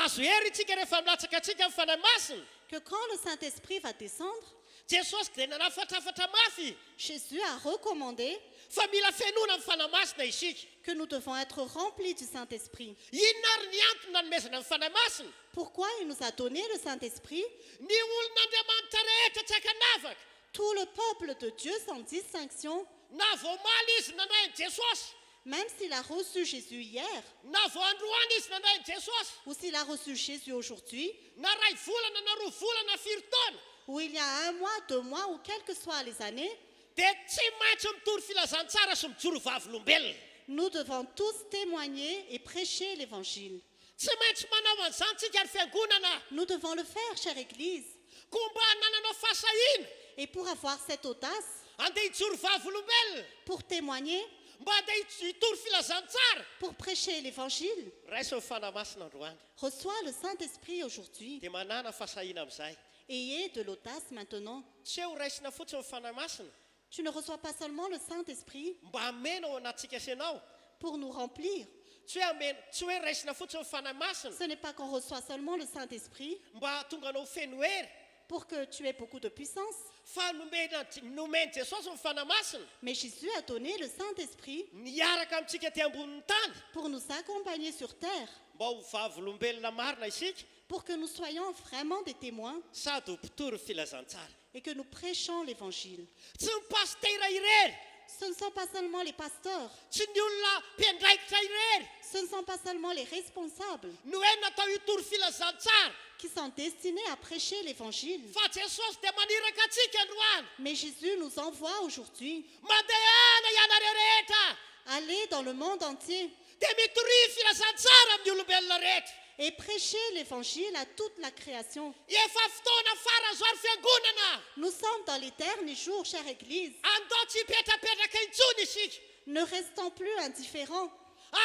azo hery itsika rehefa milatsaka antsika amin'ny fanahy masina. que quand le Saint-Esprit va descendre, Jesosy dia nanafatrafatra mafy Jésus a recommandé fa mila fenoana amin'ny fanahy masina isika. que nous devons être remplis du Saint-Esprit. Inona ary ny antony nanomezana amin'ny fanahy masina? Pourquoi il nous a donné le Saint-Esprit? Ny olon'Andriamanitra rehetra tsy akanavaka Tout le peuple de Dieu sans distinction, na voamaly izy nandrainy Jesosy, même s'il a reçu Jésus hier, na voandroany izy nandrainy Jesosy, ou s'il a reçu Jésus aujourd'hui, na ray volana na roa volana firy taona, ou il y a 1 mois, 2 mois, ou quelles que soient les années, dia tsy maintsy mitory filazantsara sy mijoro vavolombelona. nous devons tous témoigner et prêcher l'Évangile. Tsy maintsy manao an'izany tsika ary fiangonana Nous devons le faire, chère Église. koa mba hananao fahasahina Et pour avoir cette audace, andeha hijoro vavolombelona, pour témoigner, mba andeha hitory filazantsara, pour prêcher l'Évangile, raisy ny fanahy masina androany reçois le Saint-Esprit aujourd'hui. dia manana fahasahina amin'izay. Ayez de l'audace maintenant. Tsy hoe ho raisina fotsiny ny fanahy masina Tu ne reçois pas seulement le Saint-Esprit mba hamena ao anatsika senao. pour nous remplir. Tsy hoe raisina fotsiny ny fanahy masina Ce n'est pas qu'on reçoit seulement le Saint-Esprit mba tonga anao feno hery, pour que tu aies beaucoup de puissance. fa nomeny Jesosy ny fanahy masina Mais Jésus a donné le Saint-Esprit niaraka amintsika ty ambonin'ny tany pour nous accompagner sur terre, mba ho vavolombelona marina isika pour que nous soyons vraiment des témoins sady ho mpitory filazantsara. et que nous prêchons l'Évangile. Tsy ny pastera irery, Ce ne sont pas seulement les pasteurs, tsy ny olona mpiandraikitra irery ce ne sont pas seulement les responsables no hoe natao hitory filazantsara, qui sont destinés à prêcher l'Évangile. fa Jesosy dia maniraka antsika androany. Mais Jésus nous envoie aujourd'hui Mandehana ianareo rehetra aller dans le monde entier dia mitory filazantsara amin'ny olombelona rehetra. et prêcher l'Évangile à toute la création. Efa fotoana fara zao ary fiangonana, Nous sommes dans les derniers jours, chère Église. andao tsy hipetrapetraka intsony isika. Ne restons plus indifférents.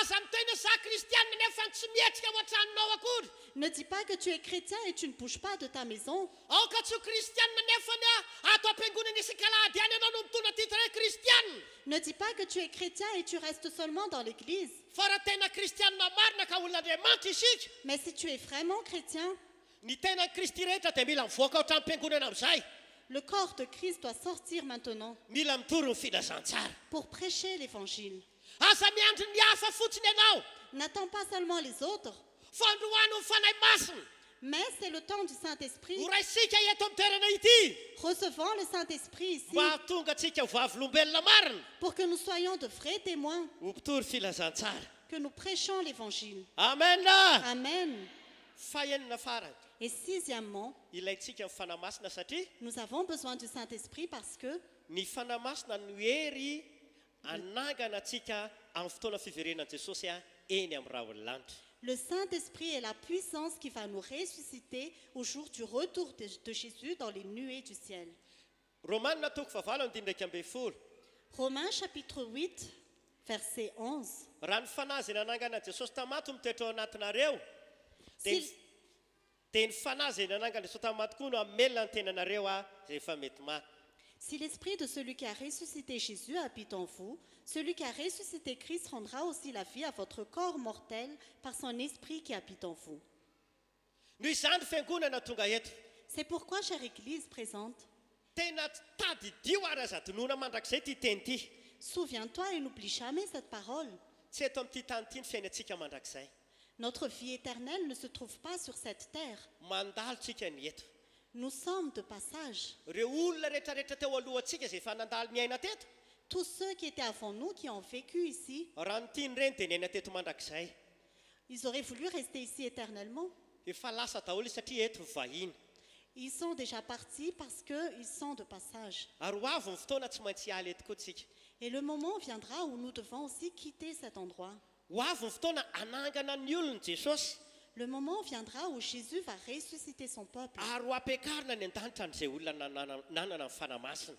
Aza miteny za kristianina nefa tsy mihetsika ao an-tranonao akory. Ne dis pas que tu es chrétien et tu ne bouges pas de ta maison. Aoka tsy ho kristianina nefa ny ato am-piangonana isan-kalahady ihany ianao no mitondra titre hoe kristianina. Ne dis pas que tu es chrétien et tu restes seulement dans l'église. Fa raha tena kristianina marina ka olon'Andriamanitra isika, Mais si tu es vraiment chrétien, ny tena Kristy rehetra dia mila mivoaka ao an-trano-piangonana amin'izay. le corps de Christ doit sortir maintenant Mila mitory ny filazantsara. pour prêcher l'évangile. Aza miandry ny hafa fotsiny ianao, N'attends pas seulement les autres, fa androany ny fanahy masina. Mais c'est le temps du Saint-Esprit. ho raisika eto amin'ny toerana ity Recevons le Saint-Esprit ici mba hatonga antsika vavolombelona marina pour que nous soyons de vrais témoins, ho mpitory filazantsara. que nous prêchons l'Évangile. Amen. Amen. Fahenina farany Et sixièmement, ilayntsika ny fanahy masina satria nous avons besoin du Saint-Esprit parce que ny fanahy masina no hery anangana antsika amin'ny fotoana fiverenan'i Jesosy eny amin'ny raha ony lanitra. le Saint-Esprit est la puissance qui va nous ressusciter au jour du retour de Jésus dans les nuées du ciel. Romanina toko fahavalo andiny ndraiky ambin'ny folo. Romains chapitre 8, verset 11. Raha ny fanahy izay nanangana Jesosy tamaty mitoetra ao anatinareo dia ny fanahy izay nanangana Jesosy tamaty koa no amelona ny tenanareo izay efa mety maty. Si l'esprit de celui qui a ressuscité Jésus habite en vous, celui qui a ressuscité Christ rendra aussi la vie à votre corps mortel par son esprit qui habite en vous. Noho izany fiangonana tonga eto. C'est pourquoi, chère Église présente, Tena tadidio ary azadinoana mandrakizay ty teny ity. souviens-toi et n'oublie jamais cette parole. Tsy eto amin'ity tany ity ny fiainantsika mandrakizay. Notre vie éternelle ne se trouve pas sur cette terre. Mandalo tsika ny eto. Nous sommes de passage. Ireo olona rehetrarehetra teo alohantsika izay efa nandalo niaina teto. Tous ceux qui étaient avant nous, qui ont vécu ici, Raha ny tiany reny dia niaina teto mandrakizay. ils auraient voulu rester ici éternellement. Efa lasa daholo izy satria eto vahiny. Ils sont déjà partis parce qu'ils sont de passage. Ary ho avy ny fotoana tsy maintsy hiala eto koa tsika. Et le moment viendra où nous devons aussi quitter cet endroit. Ho avy ny fotoana anangana ny olona Jesosy Le moment viendra où Jésus va ressusciter son peuple. ary ho ampiakarina ny an-danitra n'izay olona nanana ny fanahy masina.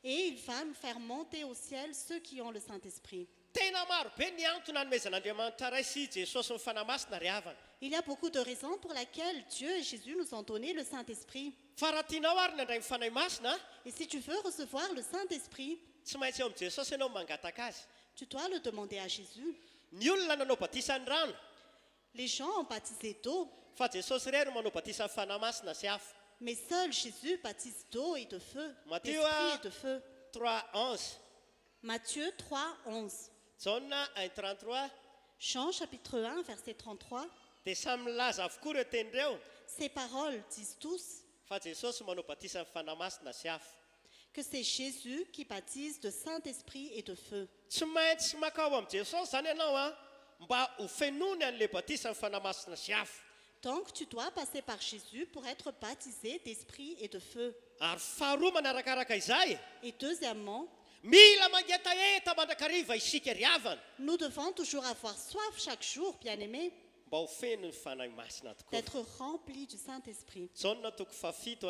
Et il va nous faire monter au ciel ceux qui ont le Saint-Esprit. Tena maro be ny antony hanomezan'Andriamanitra ray sy Jesosy ny fanahy masina ry havana. Il y a beaucoup de raisons pour lesquelles Dieu et Jésus nous ont donné le Saint-Esprit. Fa raha tianao ary nandray ny fanahy masina Et si tu veux recevoir le Saint-Esprit, tsy maintsy eo amin'i Jesosy ianao mangataka azy. tu dois le demander à Jésus. Ny olona nanao batisan'ny rano Les gens ont baptisé d'eau, fa Jesosy iray no manao batisan'ny fanahy masina sy hafa. mais seul Jésus baptise d'eau et de feu, Matthieu, d'esprit et de feu. 3:11. Matthieu 3, 11. Jauna 1:33. Jean chapitre 1, verset 33. Dia samy milaza avokoa ireo teny ireo Ces paroles disent tous fa Jesosy manao batisan'ny fanahy masina sy hafa. que c'est Jésus qui baptise de Saint-Esprit et de feu. Tsy maintsy makao amin'i Jesosy zany ianao mba ho fenony an'ilay batisan'ny fanahy masina sy hafa. Donc tu dois passer par Jésus pour être baptisé d'esprit et de feu. Ary faharoa manarakaraka izay Et deuxièmement, mila mangetaheta mandrakariva isika ry havana nous devons toujours avoir soif chaque jour, bien-aimés, mba ho feno ny fanahy masina tokoa. d'être remplis du Saint-Esprit. Jauna toko fafito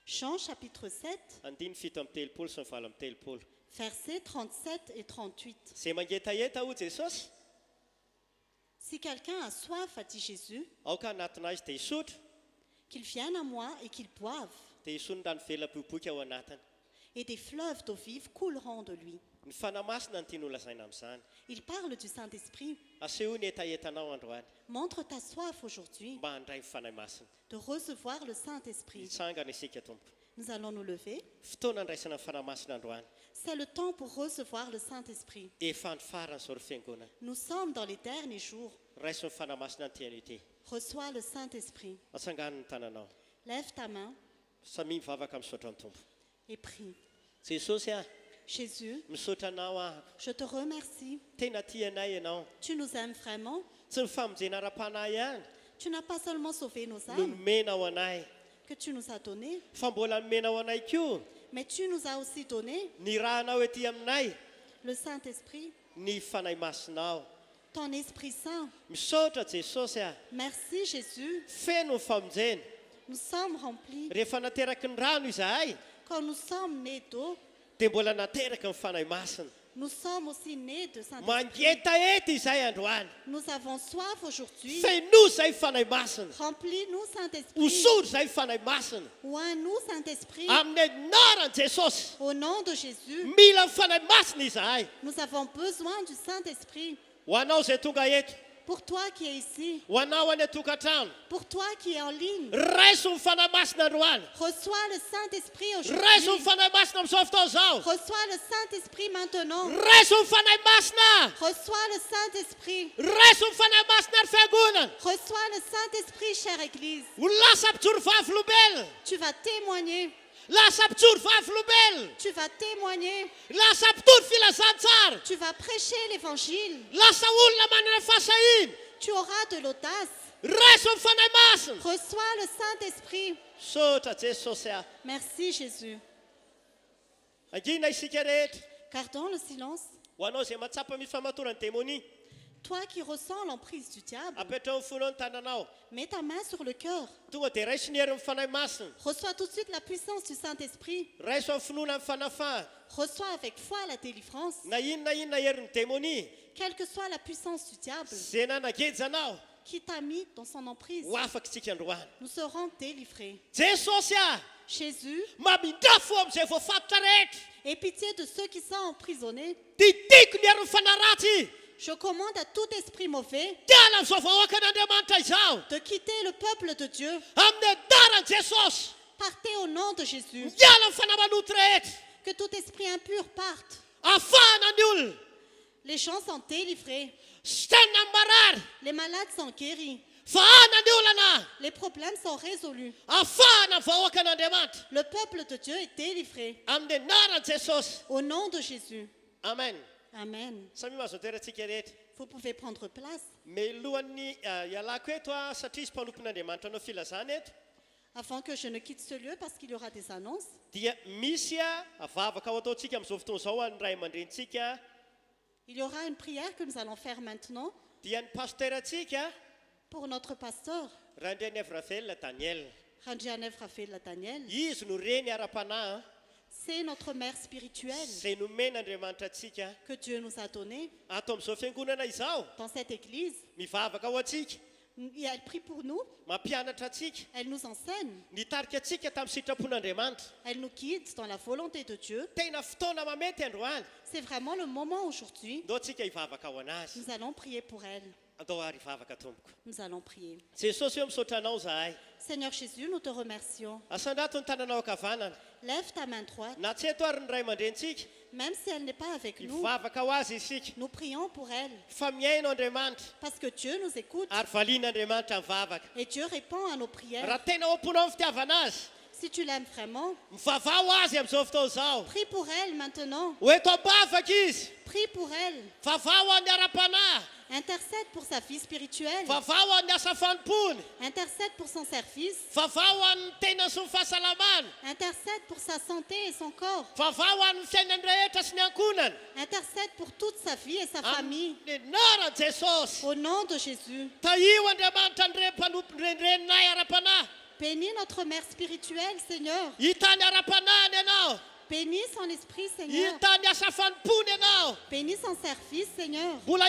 Jean chapitre 7, andiny fito amin'ny telopolo sy ny valo amin'ny telopolo. versets 37 et 38. Zay mangetaheta ho Jesosy Si quelqu'un a soif, a dit Jésus, aoka anatin'azy dia hisotro qu'il vienne à moi et qu'il boive, dia hisony rano vela-boiboika ao anatiny. et des fleuves d'eau vive couleront de lui. Ny fanahy masina no tiany holazaina amin'izany. Il parle du Saint-Esprit. Aseho ny etaetanao androany Montre ta soif aujourd'hui mba handray ny fanahy masina. de recevoir le Saint-Esprit. Hitsangana isika tompo. Nous allons nous lever. Fotoana andraisana ny fanahy masina androany. C'est le temps pour recevoir le Saint-Esprit. Efa ny farany zao ry fiangonana. Nous sommes dans les derniers jours. Raiso ny fanahy masina ny tiany ity. Reçois le Saint-Esprit. Atsangano ny tananao. Lève ta main Samy mivavaka misaotra ny tompo. et prie. Jesosy Jésus, misaotra anao ahako. je te remercie. Tena tia anay ianao. Tu nous aimes vraiment. Tsy ny famonjena ara-panahy ihany Tu n'as pas seulement sauvé nos no âmes nomenao anay, que tu nous as données, fa mbola nomenao anay koa mais tu nous as aussi donné ny raha anao ety aminay, le Saint-Esprit, ny fanahy masinao. ton Esprit Saint. Misaotra Jesosy Merci Jésus. feno ny famonjena. Nous sommes remplis. Rehefa nateraky ny rano izahay Quand nous sommes nés d'eau, dia mbola nateraky ny fanahy masina. nous sommes aussi nés de Saint-Esprit. Mangetaeta izahay androany. Nous avons soif aujourd'hui. Feno izay fanahy masina. Remplis-nous, Saint-Esprit. Hosoro izay fanahy masina. Oins-nous, Saint-Esprit. Amin'ny anaran'i Jesosy. Au nom de Jésus, Mila ny fanahy masina izahay. nous avons besoin du Saint-Esprit. Ho anao izay tonga eto Pour toi qui es ici, ho anao any atokantrano pour toi qui es en ligne, raiso ny fanahy masina androany reçois le Saint-Esprit raiso ny aujourd'hui. fanahy masina amin'izao fotoana izao Reçois le Saint-Esprit maintenant. raiso ny fanahy masina Reçois le Saint-Esprit. raiso ny fanahy masina ary fiangonana Reçois le Saint-Esprit, chère Église. ho lasa mpijoro vavolombelona Tu vas témoigner. lasa mpijoro vavolombelona Tu vas témoigner. lasa mpitoro filazantsara Tu vas prêcher l'évangile. lasa olona manana fahasahina Tu auras de l'audace. raiso ny fanahy masina Reçois le Saint-Esprit. sotra jesosy aho Merci Jésus. angina isika rehetra Gardons le silence. ho anao izay matsapa mifamatorany démonie Toi qui ressens l'emprise du diable, apetrao ny folo ny tananao mets ta main sur le cœur. tonga dia raiso ny herin'ny fanahy masina Reçois tout de suite la puissance du Saint-Esprit. raiso amin'ny finoana amin'ny fanafahana Reçois avec foi la délivrance. na inona herin'ny démonie Quelle que soit la puissance du diable zay nanangejy anao qui t'a mis dans son emprise, ho afaka isika androany nous serons délivrés. jesosy ah Jésus, mamindafo amin'izay voafatotra rehetra aie pitié de ceux qui sont emprisonnés. titiko ny herin'ny fanahy ratsy Je commande à tout esprit mauvais tiala amin'izao vahoaka an'andriamanitra izao de quitter le peuple de Dieu. amin'ny adaran'i jesosy Partez au nom de Jésus. miala amin'ny fanahy maloto rehetra Que tout esprit impur parte. ahafahana ny olona Les gens sont délivrés. sitanina amin'ny marary Les malades sont guéris. fahana ny olana Les problèmes sont résolus. ahafahana amin'ny vahoaka an'andriamanitra Le peuple de Dieu est délivré. amin'ny anaran'i jesosy Au nom de Jésus. amen Amen. samy mahazo toerantsika rehetra Vous pouvez prendre place melohan'ny ialako eto a satria izy mpanompon'andriamanitra anao filazana eto afin que je ne quitte ce lieu parce qu'il y aura des annonces. dia misy a avavaka ao ataontsika amin'izao fotoana izao any ray aman-drentsika Il y aura une prière que nous allons faire maintenant dia ny pasterantsika pour notre pasteur, randriany avravelona daniel Randrianev Raphaël Daniel. izy no reny ara-panahy C'est notre mère spirituelle zay nomen'andriamanitra atsika que Dieu nous a donnée ato amin'izao fiangonana izao dans cette église. mivavaka ao atsika Et elle prie pour nous, mampianatra atsika elle nous enseigne, nitarika atsika tamin'ny sitrapon'andriamanitra elle nous guide dans la volonté de Dieu. tena fotoana mamety androany C'est vraiment le moment aujourd'hui. andao atsika hivavaka ao anazy Nous allons prier pour elle. andao ary hivavaka tompoko Nous allons prier. jesosy eo misaotra anao zahay Seigneur Jésus, nous te remercions. asandrato ny tananao ankavanana Lève ta main droite, na tsy eto ary ny ray aman-drentsika même si elle n'est pas avec nous. hivavaka ho azy isika Nous prions pour elle fa miaino andriamanitra parce que Dieu nous écoute ary valian'andriamanitra mivavaka et Dieu répond à nos prières. raha tena omponao ny fitiavana azy Si tu l'aimes vraiment, mivavao azy amin'izao fotoana izao prie pour elle maintenant. ho eto ambavaka izy Prie pour elle. vavao amin'ny ara-panahy Intercède pour sa vie spirituelle. vavao amin'ny asa fanompony Intercède pour son service. vavao amin'ny tenany sy ny fahasalamana Intercède pour sa santé et son corps. vavao amin'ny fiainany rehetra sy ny ankonana Intercède pour toute sa vie et sa famille. amin'ny anaran'i jesosy Au nom de Jésus. tahio andriamanitra ny reninay ara-panahy Bénis notre mère spirituelle, Seigneur. hitany ara-panahiny ianao Bénis son esprit, Seigneur. hitany asa fanompony ianao Bénis son service, Seigneur. mbola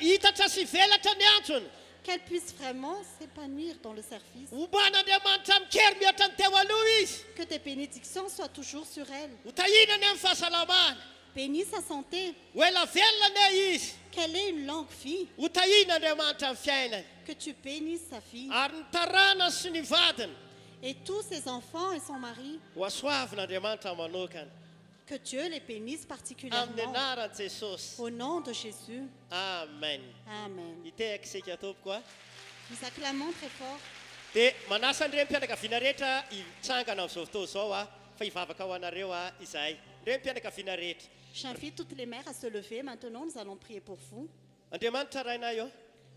hitatra sy velatra ny antsony Qu'elle puisse vraiment s'épanouir dans le service. omban'andriamanitra mikery mihoatra ny teo aloha izy Que tes bénédictions soient toujours sur elle. ho tahinany amin'ny fahasalamana Bénis sa santé. ho ela velona ne izy Qu'elle ait une longue vie. ho tahin'andriamanitra amin'ny fiainany Que tu bénisses sa fille. ary ny taranany sy ny vadiny Et tous ses enfants et son mari. ho asoavin'andriamanitra manokana Que Dieu les bénisse amin'ny particulièrement. anaran'i jesosy Au nom de Jésus. amen Amen. hitehaka isika tompoko a Nous acclamons très fort. dia manasa an'ireny mpianakaviana rehetra hitsangana amin'izao fotoana izao a fa hivavaka ao anareo a izahay ireny mpianakaviana rehetra J'invite toutes les mères à se lever. Maintenant, nous allons prier pour vous. andriamanitra rainay eo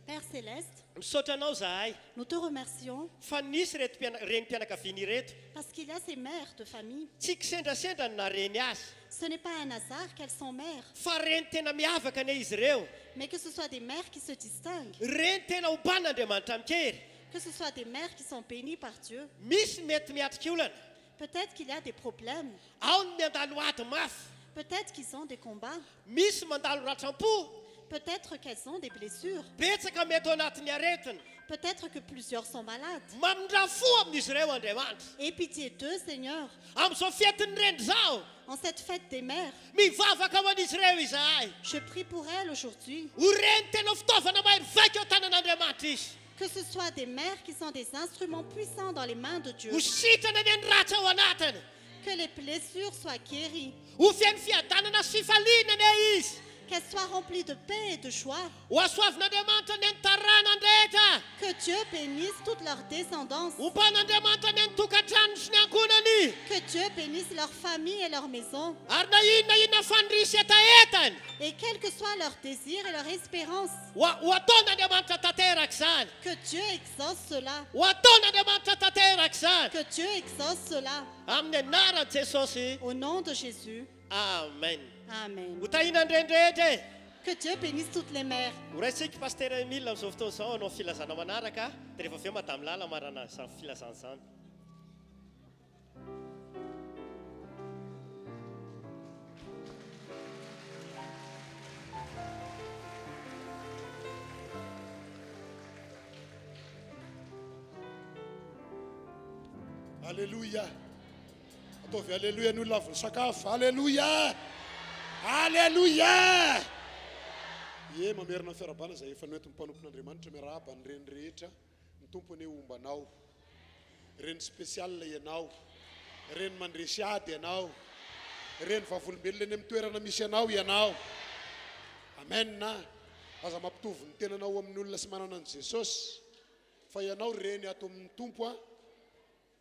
Père Céleste, misaotra anao zahay nous te remercions fa nisy reny mpianakaviana reto parce qu'il y a ces mères de famille. tsy kisendrasendra no nareny azy Ce n'est pas un hasard qu'elles sont mères, fa reny tena miavaka ne izy ireo mais que ce soit des mères qui se distinguent, reny tena hoban'andriamanitra mikery que ce soit des mères qui sont bénies par Dieu. misy mety miatrika olana Peut-être qu'il y a des problèmes, ao ny miandalo ady mafy peut-être qu'ils ont des combats, misy mandalo ratram-po peut-être qu'elles ont des blessures, betsaka mety ao anatin'ny aretina Peut-être que plusieurs sont malades. Mamindra fo amin'izy ireo Andriamanitra. Aie pitié d'eux, Seigneur. Amin'izao fiatin'ny reny zao, En cette fête des mères, mivavaka ho an'izy ireo izahay. je prie pour elles aujourd'hui. Ho reny tena fitaovana mahery vaika eo tanan'Andriamanitra izy. Que ce soit des mères qui sont des instruments puissants dans les mains de Dieu. Ho sitrana ny anyratra ao anatiny. Que les blessures soient guéries. Ho fian'ny fiadanana sy fifalinana izy. Qu'elles soient remplies de paix et de joie. Ho asoavin'Andriamanitra ny antarana andrehitra. Que Dieu bénisse toute leur descendance. Ho mpan'Andriamanitra ny antokantrano sy ny ankonany. Que Dieu bénisse leur famille et leur maison. Ary na inona fandrisy etaetany. Et quel que soit leur désir et leur espérance. Ho ataon'Andriamanitra tanteraka izany. Que Dieu exauce cela. Ho ataon'Andriamanitra tanteraka izany. Que Dieu exauce cela. Amin'ny anaran'i Jesosy. Au nom de Jésus. Amen. Amen. Ho tahina ny rehetrarehetra e. Que Dieu bénisse toutes les mères. Ho raisitsika paster Emile amin'izao fotoana izao anao filazana manaraka dia rehefa avy eo madame Lala marana izany filazana izany. Alléluia. Ataovy alléluia ny olona avy sakafo. Alléluia. Alléluia. Ie mamerina fiarabana izay efa noentin'ny mpanompon'Andriamanitra miarahaba ny reny rehetra ny tompony ombanao. Reny spesial ianao. Reny mandresy ady ianao. Reny vavolombelona eny amin'ny toerana misy ianao ianao. Amen na. Aza mampitovy ny tenanao amin'ny olona sy manana an' Jesosy. Fa ianao reny ato amin'ny tompo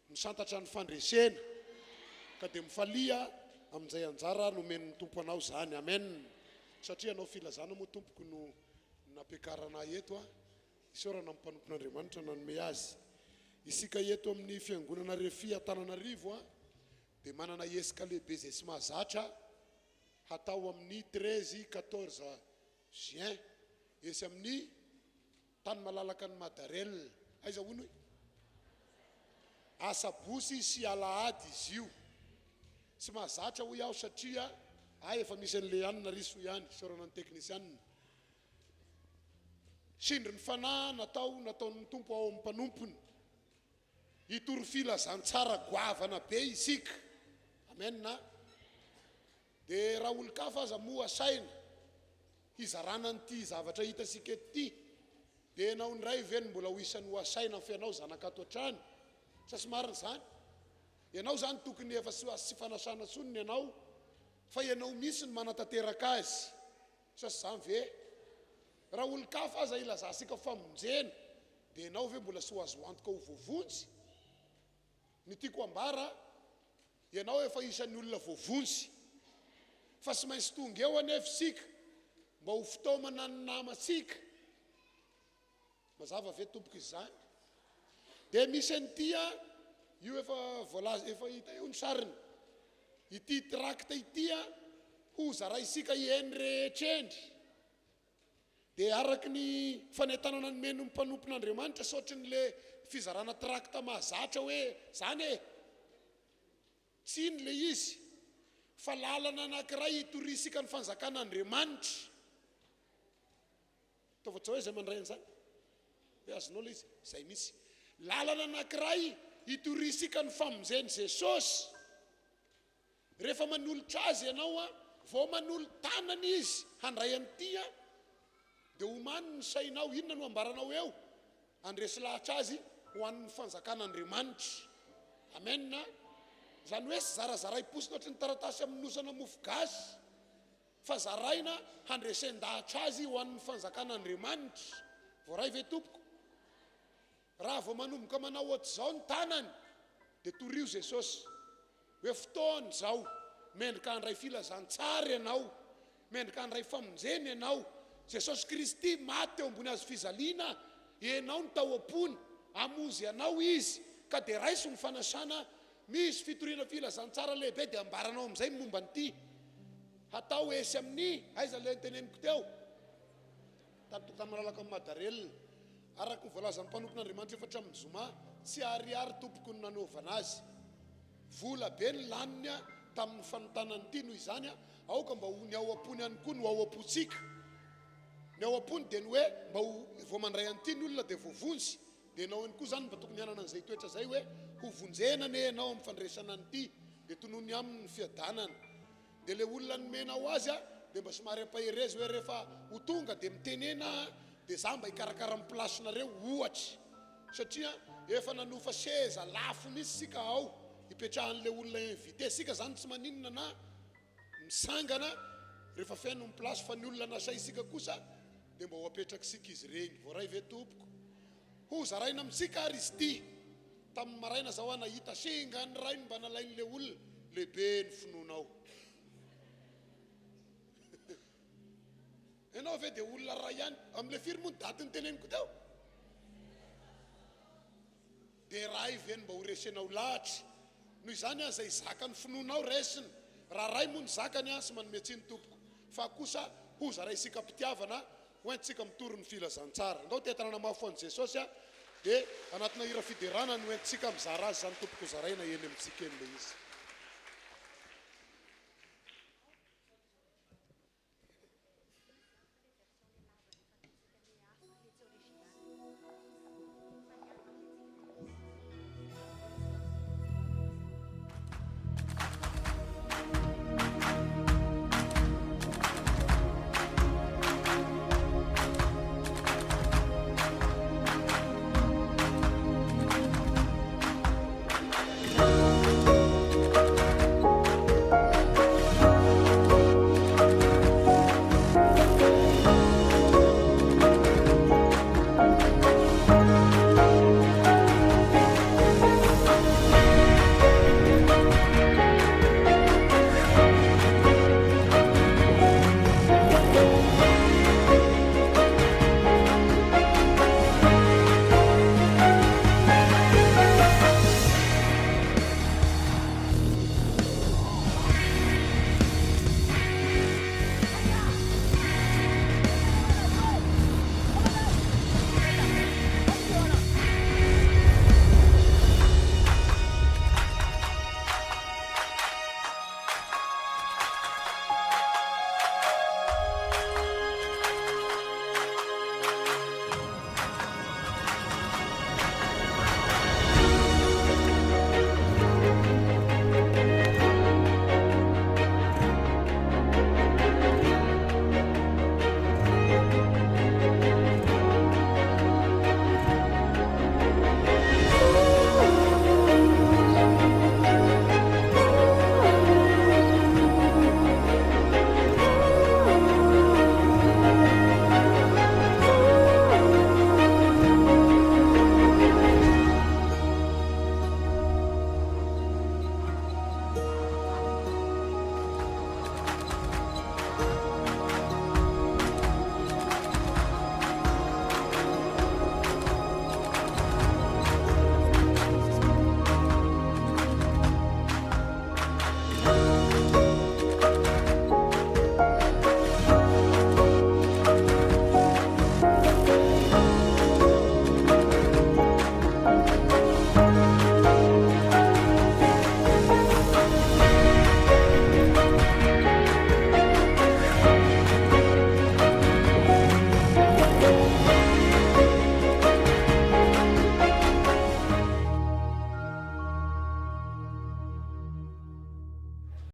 misantatra ny fandresena ka dia mifalia amin'izay anjara nomen'ny tompo anao zany. Amen. Satria anao filazana moa tompoko no napiakarana eto isaorana amin'ny mpanompon'Andriamanitra nanome azy. Isika eto amin'ny fiangonana Refia Antananarivo dia manana esika lehibe izay sy mahazatra hatao amin'ny 13-14 juin esy amin'ny tany malalaka ny Madarel. Aiza hono Asabosy sy Alahady izy io. Sy mahazatra ho iaho satria efa misy an'le anina riso ihany sorana ny teknisianina. Sindry ny fanahy nataon'ny tompo ao amin'ny mpanompony hitory filazantsara goavana be isika. Amen na. Dia raha olon-kafa aza moa asaina hizarana an'ity zavatra hitasika ety dia ianao ndray veny mbola ho isan'ny ho asaina amin'ny fianao zanakato hatrany. Sasy marina zany. Ianao zany tokony efa sy fanasana soniny ianao fa ianao misy ny manatanteraka azy. Sasy zany ve raha olon-kafa aza ilazasika famonjena dia ianao ve mbola sy ho azo antoka ho voavonjy. Ny tiako ambara ianao efa isan'ny olona voavonjy fa sy maintsy tonga eo anefa isika mba ho fitaomana ny namasika. Mazava ve tompoko izany. Dia misy an'ity io efa voalaza efa hita eo ny sariny. Ity trakta ity ho zaraisika ieny rehetrendry. Dia araky ny fanentanana ny meno mpanompon'Andriamanitra saotran'le fizarana trakta mahazatra hoe zany tsy iny le izy fa lalana anankiray hitorisika ny fanjakan'Andriamanitra. Taovatsao hoe zay mandray an'izany hoe azonao le izy zay misy lalana anankiray hitorisika ny famonjeny Jesosy. Rehefa manolotra azy ianao vao manolotanana izy handray an'ity dia homany ny sainao. Inona no ambaranao eo? Andresy lahatra azy ho an'ny fanjakan'Andriamanitra. Amen na. Zany hoe sy zarazaray posina ohatry ny taratasy amin'ny nosana mofo gasy fa zaraina handresen-dahatra azy ho an'ny fanjakan'Andriamanitra. Voaray ve tompoko? Raha vao manomboka manao ohatr'izao ny tanany dia torio Jesosy hoe fotoany zao mendrika handray filazantsara ianao, mendrika handray famonjena ianao. Jesosy Kristy maty eo ambony azo fizaliana, ianao ny tao am-pony amozy ianao izy ka dia raiso ny fanasana. Misy fitoriana filazantsara lehibe dia ambaranao amin'izay momba nyity hatao esy amin'ny aiza le teneniko teo tany malalaka amin'ny Madarel. Araky ny voalazan'ny mpanompon'Andriamanitra efatra amin'ny zoma tsy ariary tompoko ny nanaovana azy. Vola be ny laniny tamin'ny fanotanany ity noho izany aoka mba ho ny ao am-pony ihany koa no ao am-pontsika. ny ao am-pony dia ny hoe mba vao mandray an'ity ny olona dia voavonjy dia nao ihany koa zany mba tokony hanana an'izay toetra zay hoe ho vonjena ne ianao amin'ny fandraisana an'ity dia tonoony aminy ny fiadanana dia le olona nomena ho azy a dia mba somary ampaherezy hoe rehefa ho tonga dia mitenena dia za mba hikarakara amin'ny plasinareo ohatra satria efa nanofa seza lafo misy sika ao hipetrahan'le olona invité sika zany tsy maninona na misangana rehefa feno ny plasy fa ny olona nasa isika kosa dia mba ho apetraka sika izy regny voaray ve tompoko ho zaraina amintsika ary izy ty tamin'ny maraina zao nahita singa ny rainy mba nalain'le olona lehibe ny finoanao ianao ve dia olona ray ihany amin'le firy moa ny daty ny teneniko teo dia ray veny mba ho resenao lahatra noho izany a zay zaka ny finoanao resiny raha ray moa ny zakany a sy manometsy ny tompoko fa kosa ho zaray isika mpitiavana hoentsika mitory ny filazantsara ndao tetanana mafo an' jesosy a dia anatina hira fiderana no entsika mizara azy zany tompoko zaraina eny amintsika enyle izy